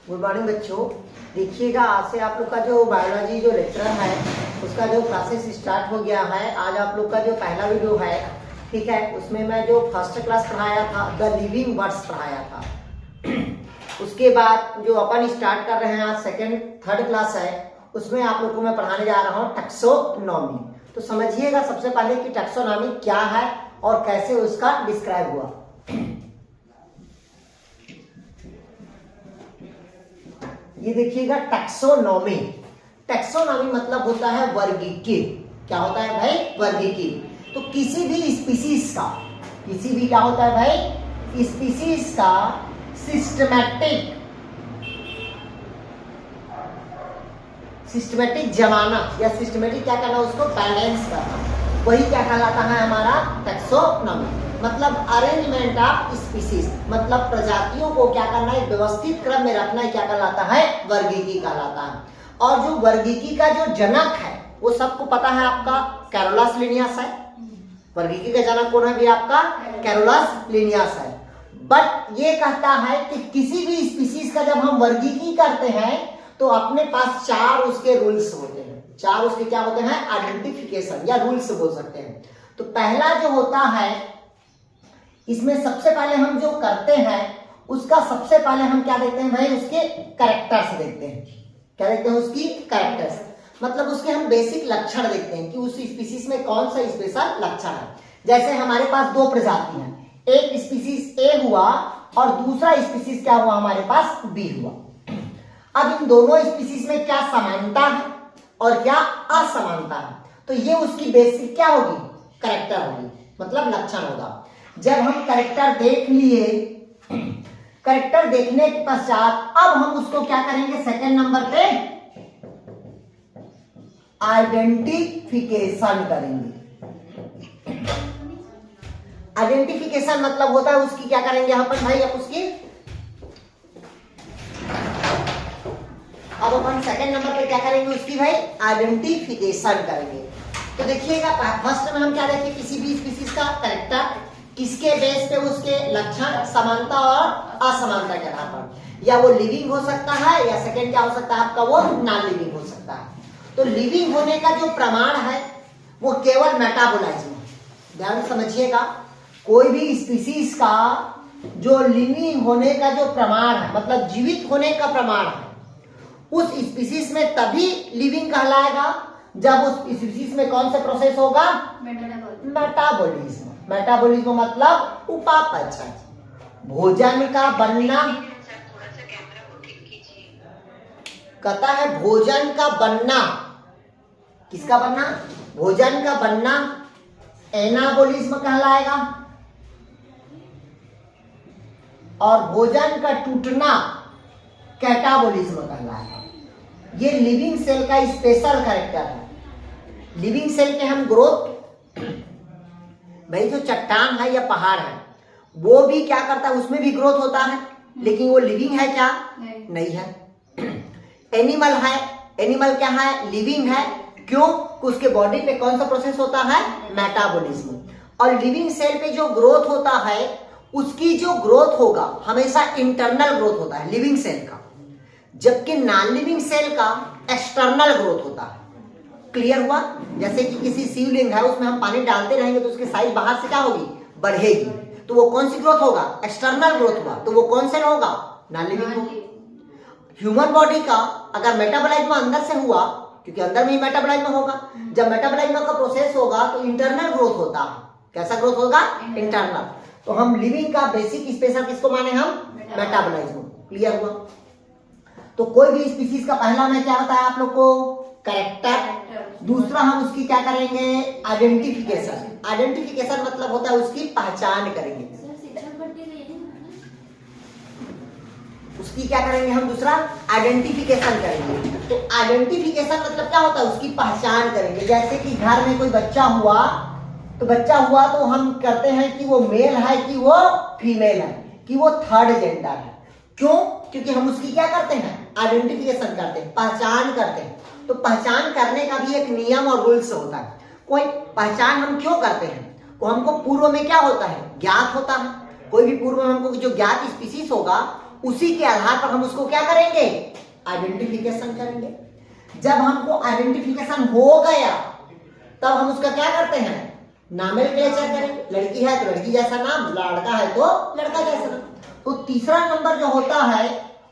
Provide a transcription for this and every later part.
Good morning बच्चों। देखिएगा, आज से आप लोग का जो बायोलॉजी जो लेक्चर है उसका जो क्लासेस स्टार्ट हो गया है। आज आप लोग का जो पहला वीडियो है, ठीक है, उसमें मैं जो फर्स्ट क्लास पढ़ाया था द लिविंग वर्ड्स पढ़ाया था। उसके बाद जो अपन स्टार्ट कर रहे हैं आज सेकेंड थर्ड क्लास है, उसमें आप लोग को मैं पढ़ाने जा रहा हूँ टैक्सोनॉमी। तो समझिएगा सबसे पहले कि टैक्सोनॉमी क्या है और कैसे उसका डिस्क्राइब हुआ। ये देखिएगा टैक्सोनॉमी। टैक्सोनॉमी मतलब होता है वर्गीकृत। क्या होता है भाई? वर्गीकृत। तो किसी भी स्पीसीज का, किसी भी क्या होता है भाई? स्पीसीज का सिस्टमैटिक जमाना या सिस्टमैटिक क्या करना, उसको बैलेंस करना, वही क्या कहलाता है हमारा टैक्सोनॉमी। मतलब अरेंजमेंट ऑफ स्पीसीज, मतलब प्रजातियों को क्या करना है, व्यवस्थित क्रम में रखना है, क्या कहलाता है? वर्गीकी कहलाता है। और जो वर्गीकी का जो जनक है वो सबको पता है आपका कैरोलस लिनियस है। वर्गीकी का जनक कौन है भी? आपका कैरोलस लिनियस है। बट ये कहता है कि किसी भी स्पीसीज का जब हम वर्गीकी करते हैं तो अपने पास चार उसके रूल्स होते हैं। चार उसके क्या होते हैं? आइडेंटिफिकेशन या रूल्स बोल सकते हैं। तो पहला जो होता है, इसमें सबसे पहले हम जो करते हैं उसका सबसे पहले हम क्या देखते हैं भाई? उसके कैरेक्टर्स देखते हैं। क्या देखते हैं? उसकी कैरेक्टर्स, मतलब उसके हम बेसिक लक्षण देखते हैं कि उस स्पीसीज में कौन सा स्पेशल लक्षण है। जैसे हमारे पास दो प्रजाति हैं, एक स्पीसीज ए हुआ और दूसरा स्पीसीज क्या हुआ? हमारे पास बी हुआ। अब इन दोनों स्पीसीज में क्या समानता है और क्या असमानता है, तो ये उसकी बेसिक क्या होगी? कैरेक्टर होगी, मतलब लक्षण होगा। जब हम कैरेक्टर देख लिए, कैरेक्टर देखने के पश्चात अब हम उसको क्या करेंगे? सेकंड नंबर पे आइडेंटिफिकेशन करेंगे। आइडेंटिफिकेशन मतलब होता है उसकी क्या करेंगे यहाँ पर भाई? अब उसकी अब अपन सेकंड नंबर पे क्या करेंगे? उसकी भाई आइडेंटिफिकेशन करेंगे। तो देखिएगा, फर्स्ट में हम क्या देखें? किसी भी स्पीसीज का कैरेक्टर, किसके बेस पे उसके लक्षण, समानता और असमानता के आधार पर। या वो लिविंग हो सकता है या सेकंड क्या हो सकता है आपका? वो नॉन लिविंग हो सकता है। तो लिविंग होने का जो प्रमाण है वो केवल मेटाबोलाइज्म। ध्यान समझिएगा, कोई भी स्पीसीज का जो लिविंग होने का जो प्रमाण है, मतलब जीवित होने का प्रमाण है, उस स्पीसीज में तभी लिविंग कहलाएगा जब उस स्पीसीज में कौन सा प्रोसेस होगा? मेटाबॉलिज्म। मेटाबॉलिज्म मतलब उपापचय, भोजन का बनना। कहता है भोजन का बनना, किसका बनना? भोजन का बनना एनाबोलिज्म कहलाएगा, और भोजन का टूटना कैटाबोलिज्म कहलाएगा। ये लिविंग सेल का स्पेशल कैरेक्टर है। लिविंग सेल के हम ग्रोथ, भाई जो चट्टान है या पहाड़ है वो भी क्या करता है? उसमें भी ग्रोथ होता है, लेकिन वो लिविंग है क्या? नहीं है। एनिमल है, एनिमल क्या है? लिविंग है। क्यों? उसके बॉडी पे कौन सा प्रोसेस होता है? मेटाबॉलिज्म। और लिविंग सेल पे जो ग्रोथ होता है, उसकी जो ग्रोथ होगा हमेशा इंटरनल ग्रोथ होता है लिविंग सेल का, जबकि नॉन लिविंग सेल का एक्सटर्नल ग्रोथ होता है। क्लियर हुआ? जैसे कि किसी शिवलिंग है, उसमें हम पानी डालते रहेंगे तो उसकी साइज बाहर से क्या होगी? बढ़ेगी। तो वो कौन सी ग्रोथ होगा? एक्सटर्नल ग्रोथ हुआ। तो वो कौन से होगा? नॉन लिविंग होगा। ह्यूमन बॉडी का अगर मेटाबॉलिज्म अंदर से हुआ, क्योंकि अंदर में ही मेटाबॉलिज्म होगा, जब मेटाबॉलिज्म का प्रोसेस होगा तो इंटरनल ग्रोथ होता है। कैसा ग्रोथ होगा? इंटरनल। तो हम लिविंग का बेसिक स्पेशल किसको माने हम? मेटाबॉलिज्म। क्लियर हुआ? तो कोई भी स्पीसीज का पहला में क्या बताया आप लोग को? कैरेक्टर। दूसरा हम उसकी क्या करेंगे? आइडेंटिफिकेशन। आइडेंटिफिकेशन मतलब होता है उसकी पहचान करेंगे। उसकी क्या करेंगे हम? दूसरा आइडेंटिफिकेशन करेंगे। तो आइडेंटिफिकेशन मतलब क्या होता है? उसकी पहचान करेंगे। जैसे कि घर में कोई बच्चा हुआ, तो बच्चा हुआ तो हम करते हैं कि वो मेल है कि वो फीमेल है, कि वो थर्ड जेंडर है। क्यों? क्योंकि हम उसकी क्या करते हैं? आइडेंटिफिकेशन करते हैं, पहचान करते हैं। तो पहचान करने का भी एक नियम और रूल्स होता है। कोई पहचान हम क्यों करते हैं? वो हमको पूर्व में क्या होता है? ज्ञात होता है। कोई भी पूर्व में हमको जो ज्ञात स्पीसीज होगा उसी के आधार पर हम उसको क्या करेंगे, आइडेंटिफिकेशन करेंगे। जब हमको आइडेंटिफिकेशन हो गया तब हम उसका क्या करते हैं, नॉमेनक्लेचर करेंगे। लड़की है तो लड़की जैसा नाम, लड़का है तो लड़का जैसा नाम। तो तीसरा नंबर जो होता है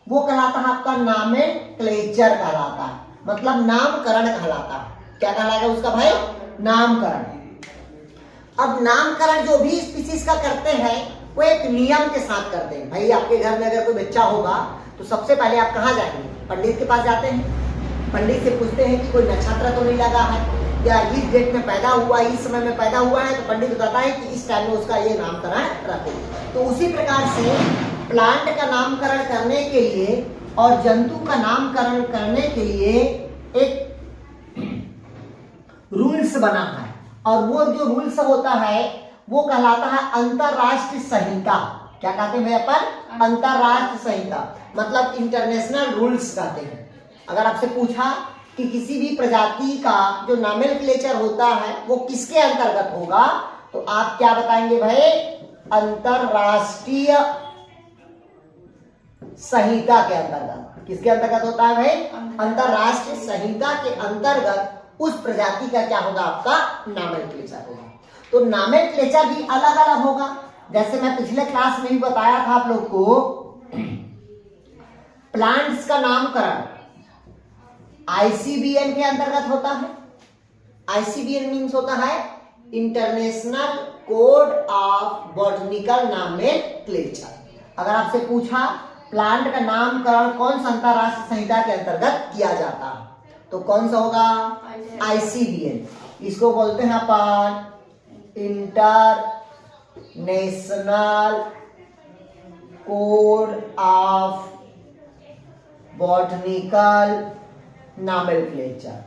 वो कहलाता है आपका नॉमेनक्लेचर कहलाता है, मतलब नामकरण कहलाता है। क्या कहलाएगा उसका भाई, नामकरण। अब नामकरण जो भी स्पीशीज का करते हैं वो एक नियम के साथ करते हैं। भाई आपके घर में अगर कोई बच्चा होगा तो सबसे पहले आप कहाँ जाएंगे, पंडित के पास जाते हैं। पंडित से पूछते हैं कि कोई नक्षत्र तो नहीं लगा है, या इस डेट में पैदा हुआ, इस समय में पैदा हुआ है, तो पंडित बताता है कि इस टाइम में उसका ये नामकरण रखो। तो उसी प्रकार से प्लांट का नामकरण करने के लिए और जंतु का नामकरण करने के लिए एक रूल्स बना है, और वो जो रूल्स होता है वो कहलाता है अंतरराष्ट्रीय संहिता। क्या कहते हैं अपन, अंतरराष्ट्रीय संहिता, मतलब इंटरनेशनल रूल्स कहते हैं। अगर आपसे पूछा कि किसी भी प्रजाति का जो नॉमेनक्लेचर होता है वो किसके अंतर्गत होगा, तो आप क्या बताएंगे भाई, अंतरराष्ट्रीय संहिता के अंतर्गत। किसके अंतर्गत होता है भाई, अंतरराष्ट्रीय संहिता के अंतर्गत उस प्रजाति का क्या होगा, आपका नॉमेनक्लेचर होगा। तो नॉमेनक्लेचर भी अलग अलग होगा। जैसे मैं पिछले क्लास में भी बताया था आप लोग को, प्लांट्स का नामकरण आईसीबीएन के अंतर्गत होता है। आईसीबीएन मीन्स होता है international code of botanical nomenclature. अगर आपसे पूछा प्लांट का नामकरण कौन सा अंतरराष्ट्रीय संहिता के अंतर्गत किया जाता है, तो कौन सा होगा, आईसीबीएन। इसको बोलते हैं अपन international code of botanical nomenclature.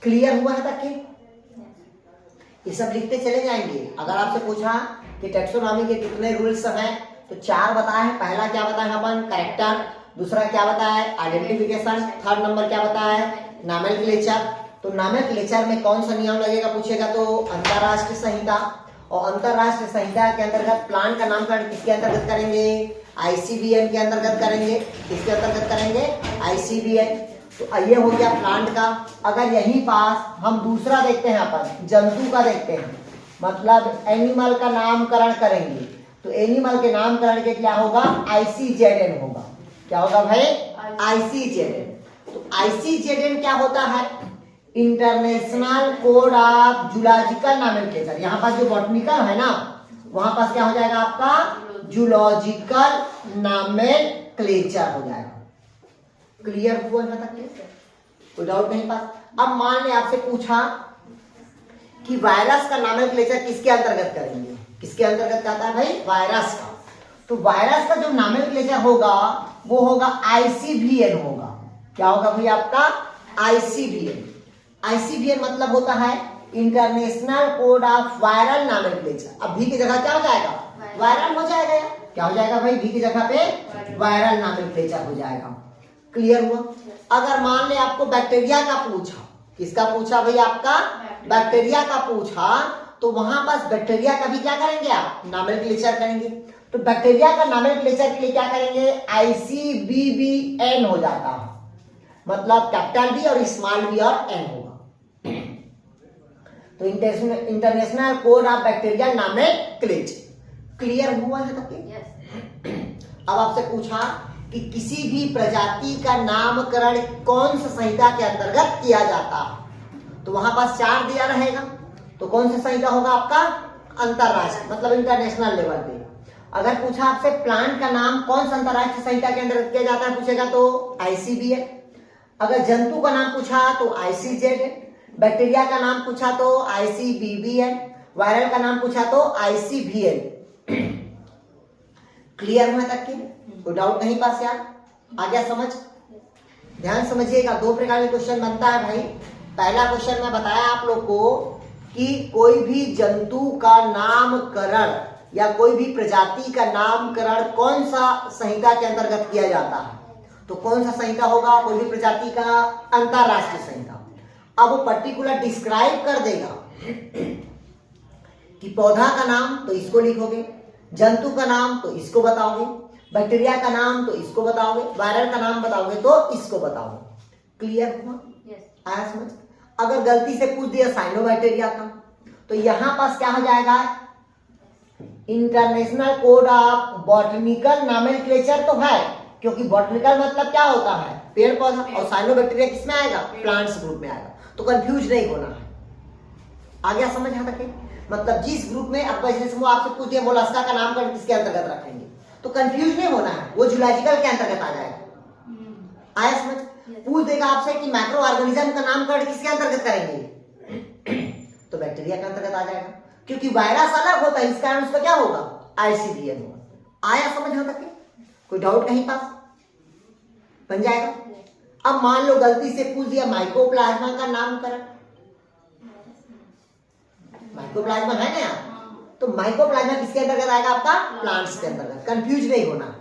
Clear हुआ है तक के? ये सब लिखते चले जाएंगे। अगर आपसे पूछा कि टैक्सोनॉमी के कितने रूल्स हैं, तो 4 बताए हैं। पहला क्या बताया अपन, कैरेक्टर। दूसरा क्या बताया है, आइडेंटिफिकेशन। थर्ड नंबर क्या बताया है, नॉमेनक्लेचर। तो नॉमेनक्लेचर में कौन सा नियम लगेगा पूछेगा तो अंतरराष्ट्रीय संहिता। और अंतरराष्ट्रीय संहिता के अंतर्गत प्लांट का नामकरण किसके अंतर्गत करेंगे, आईसीबीएन के अंतर्गत करेंगे। किसके अंतर्गत करेंगे, आईसीबीएन। तो ये हो गया प्लांट का। अगर यहीं पास हम दूसरा देखते हैं, अपन जंतु का देखते हैं, मतलब एनिमल का नामकरण करेंगे, तो एनिमल के नामकरण के क्या होगा, आईसीजेडएन होगा। क्या होगा भाई, आईसीजेडएन। तो आईसीजेडएन क्या होता है, international code of zoological nomenclature. यहाँ पास जो बॉटनिकल है ना, वहां पास क्या हो जाएगा आपका जूलॉजिकल नॉमेनक्लेचर हो जाएगा। क्लियर हुआ है तक? कोई डाउट नहीं पास? अब मान ले आपसे पूछा कि वायरस का नॉमेनक्लेचर किसके अंतर्गत करेंगे, किसके अंतर्गत आता है भाई, वायरस का। तो वायरस का जो नॉमेनक्लेचर होगा वो होगा आईसीबीएन होगा। क्या होगा भाई आपका, आईसीबीएन। आईसीबीएन मतलब होता है international code of viral nomenclature. अब भी की जगह क्या हो जाएगा, वायरल हो जाएगा। क्या हो जाएगा भाई, भी की जगह पे वायरल नॉमेनक्लेचर हो जाएगा। क्लियर हुआ? अगर मान ले आपको बैक्टीरिया का पूछा, किसका पूछा भाई, आपका बैक्टीरिया का पूछा, तो वहां पास बैक्टीरिया का भी क्या करेंगे आप, नॉमेनक्लेचर करेंगे। तो बैक्टीरिया का नॉमेनक्लेचर के लिए क्या करेंगे, आईसीबीबीएन हो जाता है, मतलब कैपिटल बी और स्मॉल बी और एन होगा। तो international code of bacteria nomenclature. Clear हुआ है तक? अब आपसे पूछा कि किसी भी प्रजाति का नामकरण कौन सा संहिता के अंतर्गत किया जाता है, तो वहां पास 4 दिया रहेगा। तो कौन सा संहिता होगा आपका, अंतरराष्ट्रीय, मतलब इंटरनेशनल लेवल पे। अगर पूछा आपसे प्लांट का नाम कौन सा अंतरराष्ट्रीय संहिता के अंतर्गत किया जाता है पूछेगा तो आईसीबीएन। अगर जंतु का नाम पूछा तो आईसीजेड। बैक्टीरिया का नाम पूछा तो आईसीबीबीएन। वायरल का नाम पूछा तो आईसीबीएन। क्लियर हुआ तक की? कोई डाउट नहीं पास यार? आ गया समझ? ध्यान समझिएगा, 2 प्रकार के क्वेश्चन बनता है भाई। पहला क्वेश्चन मैं बताया आप लोग को कि कोई भी जंतु का नामकरण या कोई भी प्रजाति का नामकरण कौन सा संहिता के अंतर्गत किया जाता है, तो कौन सा संहिता होगा, कोई भी प्रजाति का अंतरराष्ट्रीय संहिता। अब वो पर्टिकुलर डिस्क्राइब कर देगा कि पौधा का नाम, तो इसको लिखोगे, जंतु का नाम तो इसको बताओगे, बैक्टीरिया का नाम तो इसको बताओगे, वायरल का नाम बताओगे तो इसको बताओगे। क्लियर हुआ? आया समझ? अगर गलती से पूछ दिया साइनोबैक्टीरिया का तो यहां पास क्या हो जाएगा, international code of botanical nomenclature तो है, क्योंकि बॉटनिकल मतलब क्या होता है, पेड़ पौधा, और साइनोबैक्टीरिया किसमें आएगा, प्लांट्स ग्रुप में आएगा, तो कंफ्यूज नहीं होना है। आ गया समझ? यहां तक? मतलब जिस ग्रुप में अब जैसे वो आपसे पूछ दिया मोलस्का का नाम कर किसके अंतर्गत रखेंगे, तो कंफ्यूज नहीं होना है, वो जूलॉजिकल के अंतर्गत आ जाएगा। आया समझ? पूछ देगा आपसे कि माइक्रो ऑर्गेनिज्म का नाम कर किसके अंतर्गत करेंगे, तो बैक्टीरिया के अंतर्गत आ जाएगा, क्योंकि वायरस अलग होता है, इस कारण उसका क्या होगा, आईसीडीएम होगा। आया समझ? यहां तक? कोई डाउट कहीं पास? बन जाएगा। अब मान लो गलती से पूछ दिया माइकोप्लाज्मा का नामकरण, माइकोप्लाज्मा है ना यार, तो माइकोप्लाज्मा किसके अंतर्गत आएगा, आपका प्लांट्स के अंतर्गत। कंफ्यूज नहीं होना।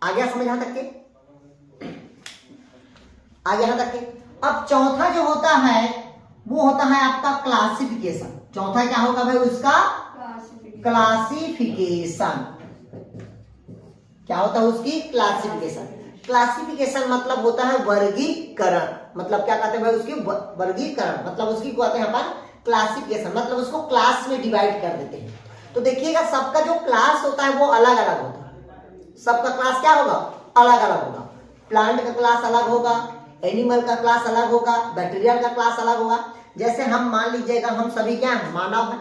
आ गया समझ यहां तक के? आ गया यहां तक के? अब चौथा जो होता है वो होता है आपका क्लासिफिकेशन। चौथा क्या होगा भाई उसका, क्लासिफिकेशन। क्या होता है उसकी, क्लासिफिकेशन। क्लासिफिकेशन मतलब होता है वर्गीकरण, मतलब क्या कहते हैं भाई उसकी, वर्गीकरण, मतलब उसकी कहते हैं अपन क्लासिफिकेशन, मतलब उसको क्लास में डिवाइड कर देते हैं। तो देखिएगा सबका जो क्लास होता है वो अलग अलग होता है, सबका क्लास क्या होगा, अलग अलग होगा। प्लांट का क्लास अलग होगा, एनिमल का क्लास अलग होगा, बैक्टीरियल का क्लास अलग होगा। जैसे हम मान लीजिएगा हम सभी क्या है, मानव है,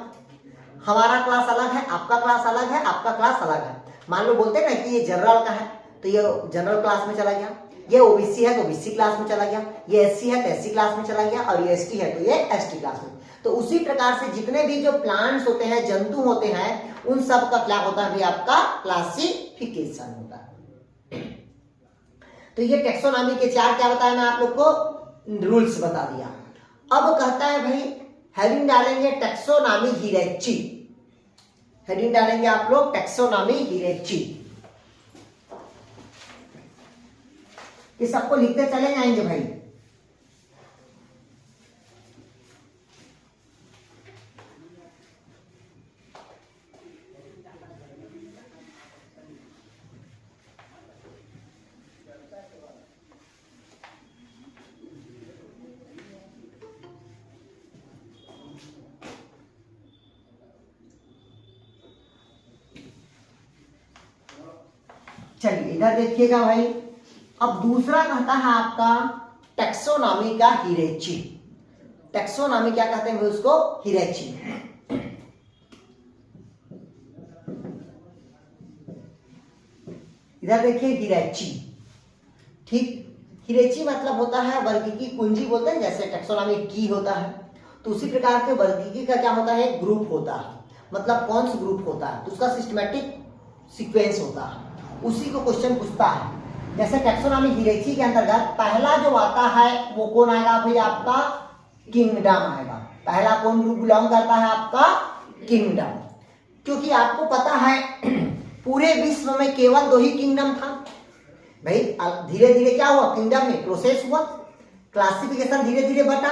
हमारा क्लास अलग है, आपका क्लास अलग है, आपका क्लास अलग है। मान लो बोलते हैं ना कि ये जनरल का है तो ये जनरल क्लास में चला गया, ये ओबीसी है तो ओबीसी क्लास में चला गया, ये एससी है तो एससी क्लास में चला गया, और ये एसटी है तो ये एसटी क्लास में। तो उसी प्रकार से जितने भी जो प्लांट्स होते हैं, जंतु होते हैं, उन सब का क्या होता है भी आपका क्लासिफिकेशन होता है। तो ये टेक्सोनॉमी के 4 क्या बताया मैं आप लोग को, रूल्स बता दिया। अब कहता है भाई हेडिंग डालेंगे टेक्सोनॉमी हिरेची, हेडिंग डालेंगे आप लोग टेक्सोनॉमी हिरेची। ये सबको लिखते चले जाएंगे भाई। चलिए इधर देखिएगा भाई। अब दूसरा कहता है आपका टेक्सोनॉमी का हिरेची। टेक्सोनॉमी क्या कहते हैं उसको, हिरेची। इधर देखिए हिरेची, ठीक। हिरेची मतलब होता है वर्गीकी कुंजी बोलते हैं, जैसे टेक्सोनॉमी की होता है, तो उसी प्रकार के वर्गीकी का क्या होता है, ग्रुप होता है। मतलब कौन सा ग्रुप होता है तो उसका सिस्टमैटिक सीक्वेंस होता है, उसी को क्वेश्चन पूछता है। जैसे टेक्सोनॉमी हिरेची के अंतर्गत पहला जो आता है वो कौन आएगा भाई, आपका किंगडम आएगा। पहला कौन ग्रुप बिलोंग करता है, आपका किंगडम। क्योंकि आपको पता है पूरे विश्व में केवल 2 ही किंगडम था भाई। धीरे धीरे क्या हुआ, किंगडम में प्रोसेस हुआ, क्लासिफिकेशन धीरे धीरे बढ़ा।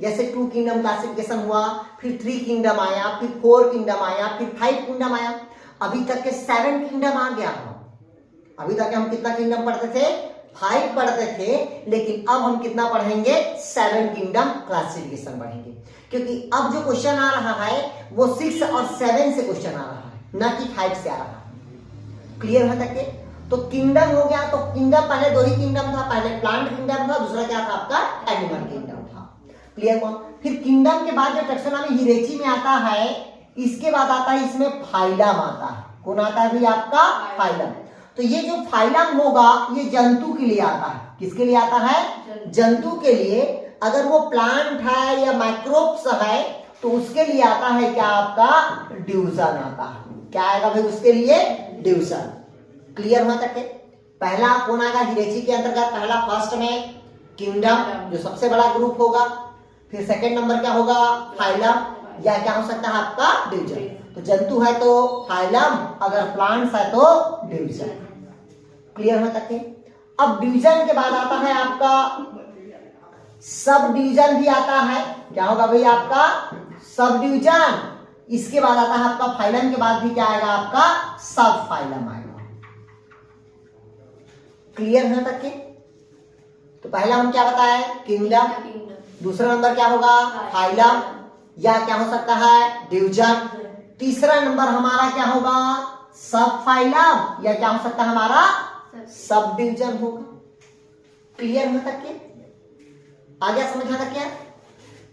जैसे 2 किंगडम क्लासिफिकेशन हुआ, फिर 3 किंगडम आया, फिर 4 किंगडम आया, फिर 5 किंगडम आया, अभी तक के 7 किंगडम आ गया। अभी तक हम कितना किंगडम पढ़ते थे, 5 पढ़ते थे, लेकिन अब हम कितना पढ़ेंगे, 7 किंगडम क्लासिफिकेशन पढ़ेंगे। क्योंकि अब जो क्वेश्चन आ रहा है वो 6 और 7 से क्वेश्चन आ रहा है, ना कि 5 से आ रहा है। क्लियर है तक के? तो किंगडम हो गया, तो किंगडम पहले 2 ही किंगडम था, पहले प्लांट किंगडम था, दूसरा क्या था आपका एनिमल किंगडम था। क्लियर हुआ? फिर किंगडम के बाद जो टेक्सोनॉमी हिरेची में आता है, इसके बाद आता है इसमें फाइलम आता है। कौन आता है भी आपका, फाइलम। तो ये जो फाइलम होगा ये जंतु के लिए आता है। किसके लिए आता है, जंतु के लिए। अगर वो प्लांट है या माइक्रोब्स है तो उसके लिए आता है क्या, आपका डिवीजन आता है। क्या आएगा भाई उसके लिए, डिवीजन। क्लियर हुआ तक? पहला कौन आएगा हिरेची के अंतर्गत, पहला फर्स्ट में किंगडम जो सबसे बड़ा ग्रुप होगा, फिर सेकंड नंबर क्या होगा, फाइलम, या क्या हो सकता है आपका डिवीजन। तो जंतु है तो फाइलम, अगर प्लांट्स है तो डिवीजन। क्लियर हो तक? अब डिवीजन के बाद आता है आपका सब डिवीजन भी आता है। क्या होगा भाई आपका सब डिवीजन। इसके बाद आता है आपका फाइलम के बाद भी क्या आएगा आपका सब फाइलम आएगा। क्लियर है तक के? तो पहला हम क्या बताए किंगडम, दूसरा नंबर क्या होगा फाइलम या क्या हो सकता है डिवीजन, तीसरा नंबर हमारा क्या होगा सब फाइलम या क्या हो सकता है हमारा सब डिवीजन होगा। क्लियर है तक के? आ गया समझ में तक क्या?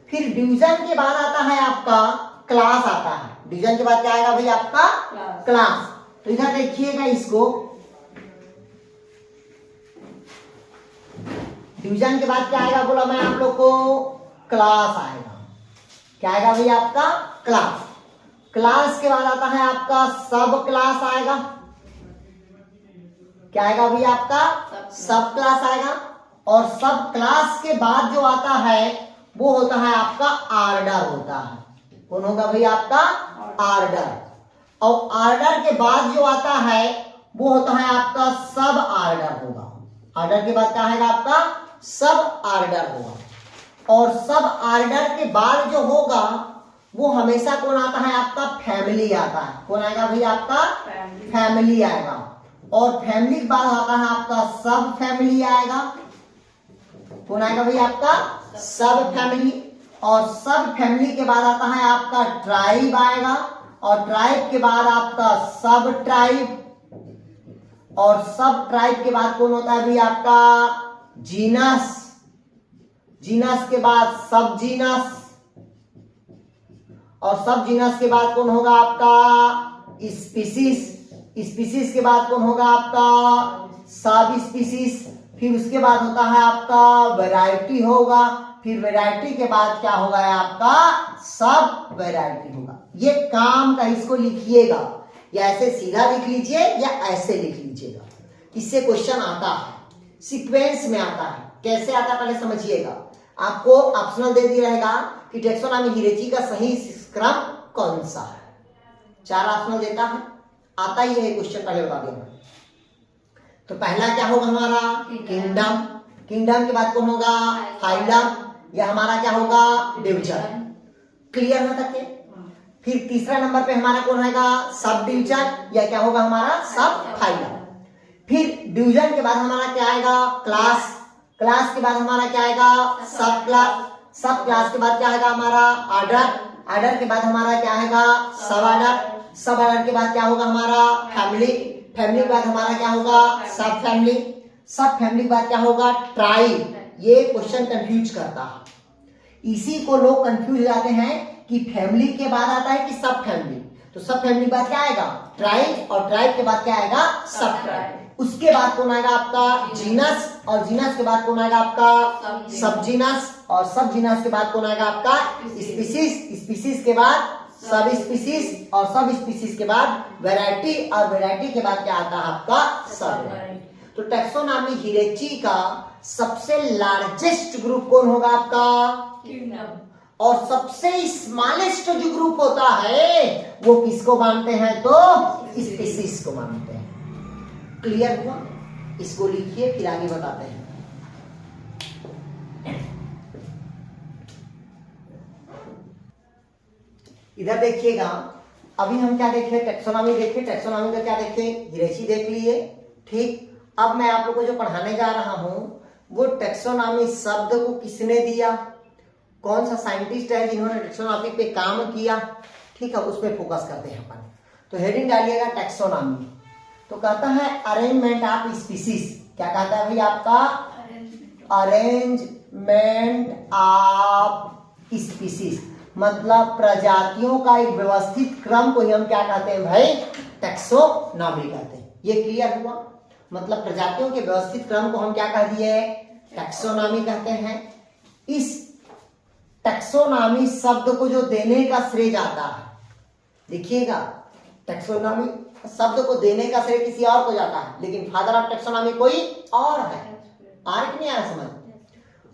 फिर डिवीजन के बाद आता है आपका क्लास आता है। डिवीजन के बाद क्या आएगा भाई आपका क्लास। तो इधर देखिएगा इसको, डिवीजन के बाद क्या आएगा बोला मैं आप लोग को क्लास आएगा। क्या आएगा भाई आपका क्लास। क्लास के बाद आता है आपका सब क्लास आएगा। क्या आएगा भाई आपका सब क्लास आएगा। और सब क्लास के बाद जो आता है वो होता है आपका आर्डर होता है। कौन होगा भाई आपका आर्डर। और आर्डर के बाद जो आता है वो होता है आपका सब आर्डर होगा। आर्डर के बाद क्या आएगा आपका सब आर्डर होगा। और सब आर्डर के बाद जो होगा वो हमेशा कौन आता है आपका फैमिली आता है। कौन आएगा भाई आपका फैमिली आएगा। और फैमिली के बाद आता है आपका सब फैमिली आएगा। कौन आएगा भाई आपका सब फैमिली। और सब फैमिली के बाद आता है आपका ट्राइब आएगा। और ट्राइब के बाद आपका सब ट्राइब। और सब ट्राइब के बाद कौन होता है भाई आपका जीनस। जीनस के बाद सब जीनस। और सब जीनस के बाद कौन होगा आपका स्पीसीज। स्पीसीज के बाद कौन होगा आपका सब स्पीसीज। फिर उसके बाद होता है आपका वैरायटी होगा। फिर वैरायटी के बाद क्या होगा आपका सब वैरायटी होगा। ये काम का इसको लिखिएगा, या ऐसे सीधा लिख लीजिए या ऐसे लिख लीजिएगा। इससे क्वेश्चन आता है, सीक्वेंस में आता है। कैसे आता है पहले समझिएगा। आपको ऑप्शनल दे दिया रहेगा कि टैक्सोनॉमी हिरेची का सही क्रम कौन सा है। 4 ऑप्शनल देता है, आता ही है क्वेश्चन, पहले बता देना। तो पहला क्या होगा हमारा किंगडम। किंगडम के बाद कौन होगा फाइलम या हमारा क्या होगा डिवीजन। क्लियर है तक के? फिर तीसरा नंबर पे हमारा कौन आएगा सब डिवीजन या क्या होगा हमारा सब फाइलम। फिर डिवीजन के बाद हमारा क्या आएगा क्लास। क्लास के बाद हमारा क्या आएगा सब क्लास। सब क्लास के बाद क्या आएगा हमारा आर्डर। आर्डर के बाद हमारा क्या आएगा सब आर्डर। सब आर्डर के बाद क्या होगा हमारा फैमिली। फैमिली के बाद हमारा क्या होगा सब फैमिली। सब फैमिली के बाद क्या होगा ट्राइब। ये क्वेश्चन कंफ्यूज करता है। इसी को लोग कंफ्यूज हो जाते हैं कि फैमिली के बाद आता है कि सब फैमिली। तो सब फैमिली के बाद क्या आएगा ट्राइब। और ट्राइब के बाद क्या आएगा सब ट्राइब। उसके बाद कौन आएगा आपका जीनस। और जीनस के बाद कौन आएगा आपका सब जीनस। और सब जीनस के बाद कौन आएगा आपका स्पीसीज। स्पीसीज के बाद सब स्पीसीज। और सब स्पीसीज के बाद वैरायटी। और वैरायटी के बाद क्या आता है आपका सब। तो टैक्सोनॉमी हिरेची का सबसे लार्जेस्ट ग्रुप कौन होगा आपका किंगडम। और सबसे स्मॉलेस्ट जो ग्रुप होता है वो किसको मानते हैं तो स्पीसीज को मानते हैं। क्लियर हुआ? इसको लिखिए फिर आगे बताते हैं। इधर देखिएगा, अभी हम क्या देखे टैक्सोनॉमी देखे। टैक्सोनॉमी का क्या देखे हिरेची देख लिए। ठीक, अब मैं आप लोगों को जो पढ़ाने जा रहा हूं वो टैक्सोनॉमी शब्द को किसने दिया, कौन सा साइंटिस्ट है जिन्होंने टैक्सोनॉमी पे काम किया। ठीक है, उस पर फोकस करते हैं अपन। तो हेडिंग डालिएगा टैक्सोनॉमी। तो कहता है अरेंजमेंट ऑफ स्पीसीज। क्या कहता है भाई आपका अरेंजमेंट ऑफ स्पीसीज, मतलब प्रजातियों का एक व्यवस्थित क्रम को ही हम क्या कहते हैं भाई टैक्सोनॉमी कहते हैं। ये क्लियर हुआ? मतलब प्रजातियों के व्यवस्थित क्रम को हम क्या कह दिए टैक्सोनॉमी कहते हैं। इस टैक्सोनॉमी शब्द को जो देने का श्रेय जाता है, देखिएगा टैक्सोनॉमी शब्द को देने का श्रेय किसी और को जाता है, लेकिन फादर ऑफ टैक्सोनॉमी कोई और है। आ रहा कि नहीं आ रहा समझ?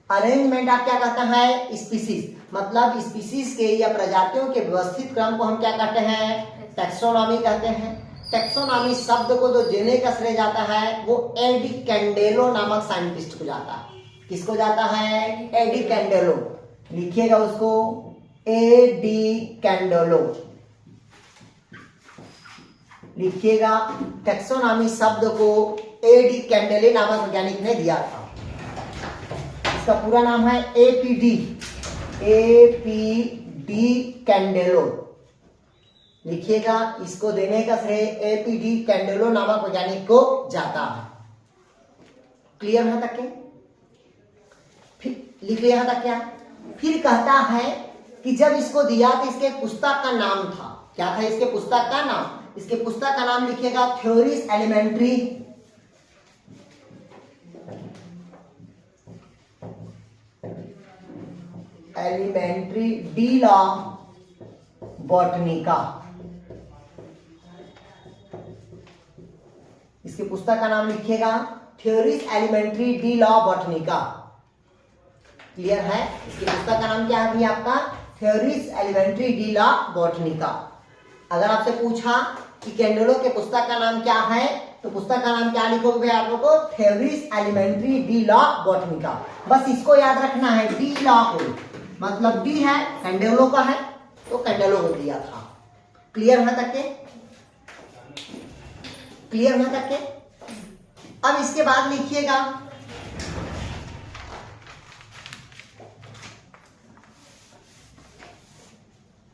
अरेंजमेंट आप क्या कहता है स्पीसीज, मतलब स्पीसीज के या प्रजातियों के व्यवस्थित क्रम को हम क्या कहते हैं टैक्सोनॉमी कहते हैं। टैक्सोनॉमी शब्द को जो देने का श्रेय जाता है वो एडी कैंडेलो नामक साइंटिस्ट को जाता है। किसको जाता है? एडी कैंडेलो। लिखिएगा उसको, एडी कैंडेलो। लिखिएगा टैक्सोनॉमी शब्द को एडी कैंडेले नामक वैज्ञानिक ने दिया था। इसका पूरा नाम है एपीडी कैंडेलो। लिखिएगा, इसको देने का श्रेय एपीडी कैंडेलो नामक वैज्ञानिक को जाता है। क्लियर है तक के? फिर लिख लिया तक क्या? फिर कहता है कि जब इसको दिया तो इसके पुस्तक का नाम था, क्या था इसके पुस्तक का नाम? इसके पुस्तक का नाम लिखिएगा theories elementary de la botanica. इसके पुस्तक का नाम लिखिएगा theories elementary de la botanica. Clear है? इसकी पुस्तक का नाम क्या है भैया आपका? Theories elementary de la botanica. अगर आपसे पूछा कि कैंडेलो के पुस्तक का नाम क्या है, तो पुस्तक का नाम क्या लिखोगे भैया आप लोग को? Theories elementary de la botanica. बस इसको याद रखना है, डी लॉ को, मतलब डी है कैंडेलो का है तो कैंडेलो को दिया था। क्लियर है तक के? क्लियर है तक के? अब इसके बाद लिखिएगा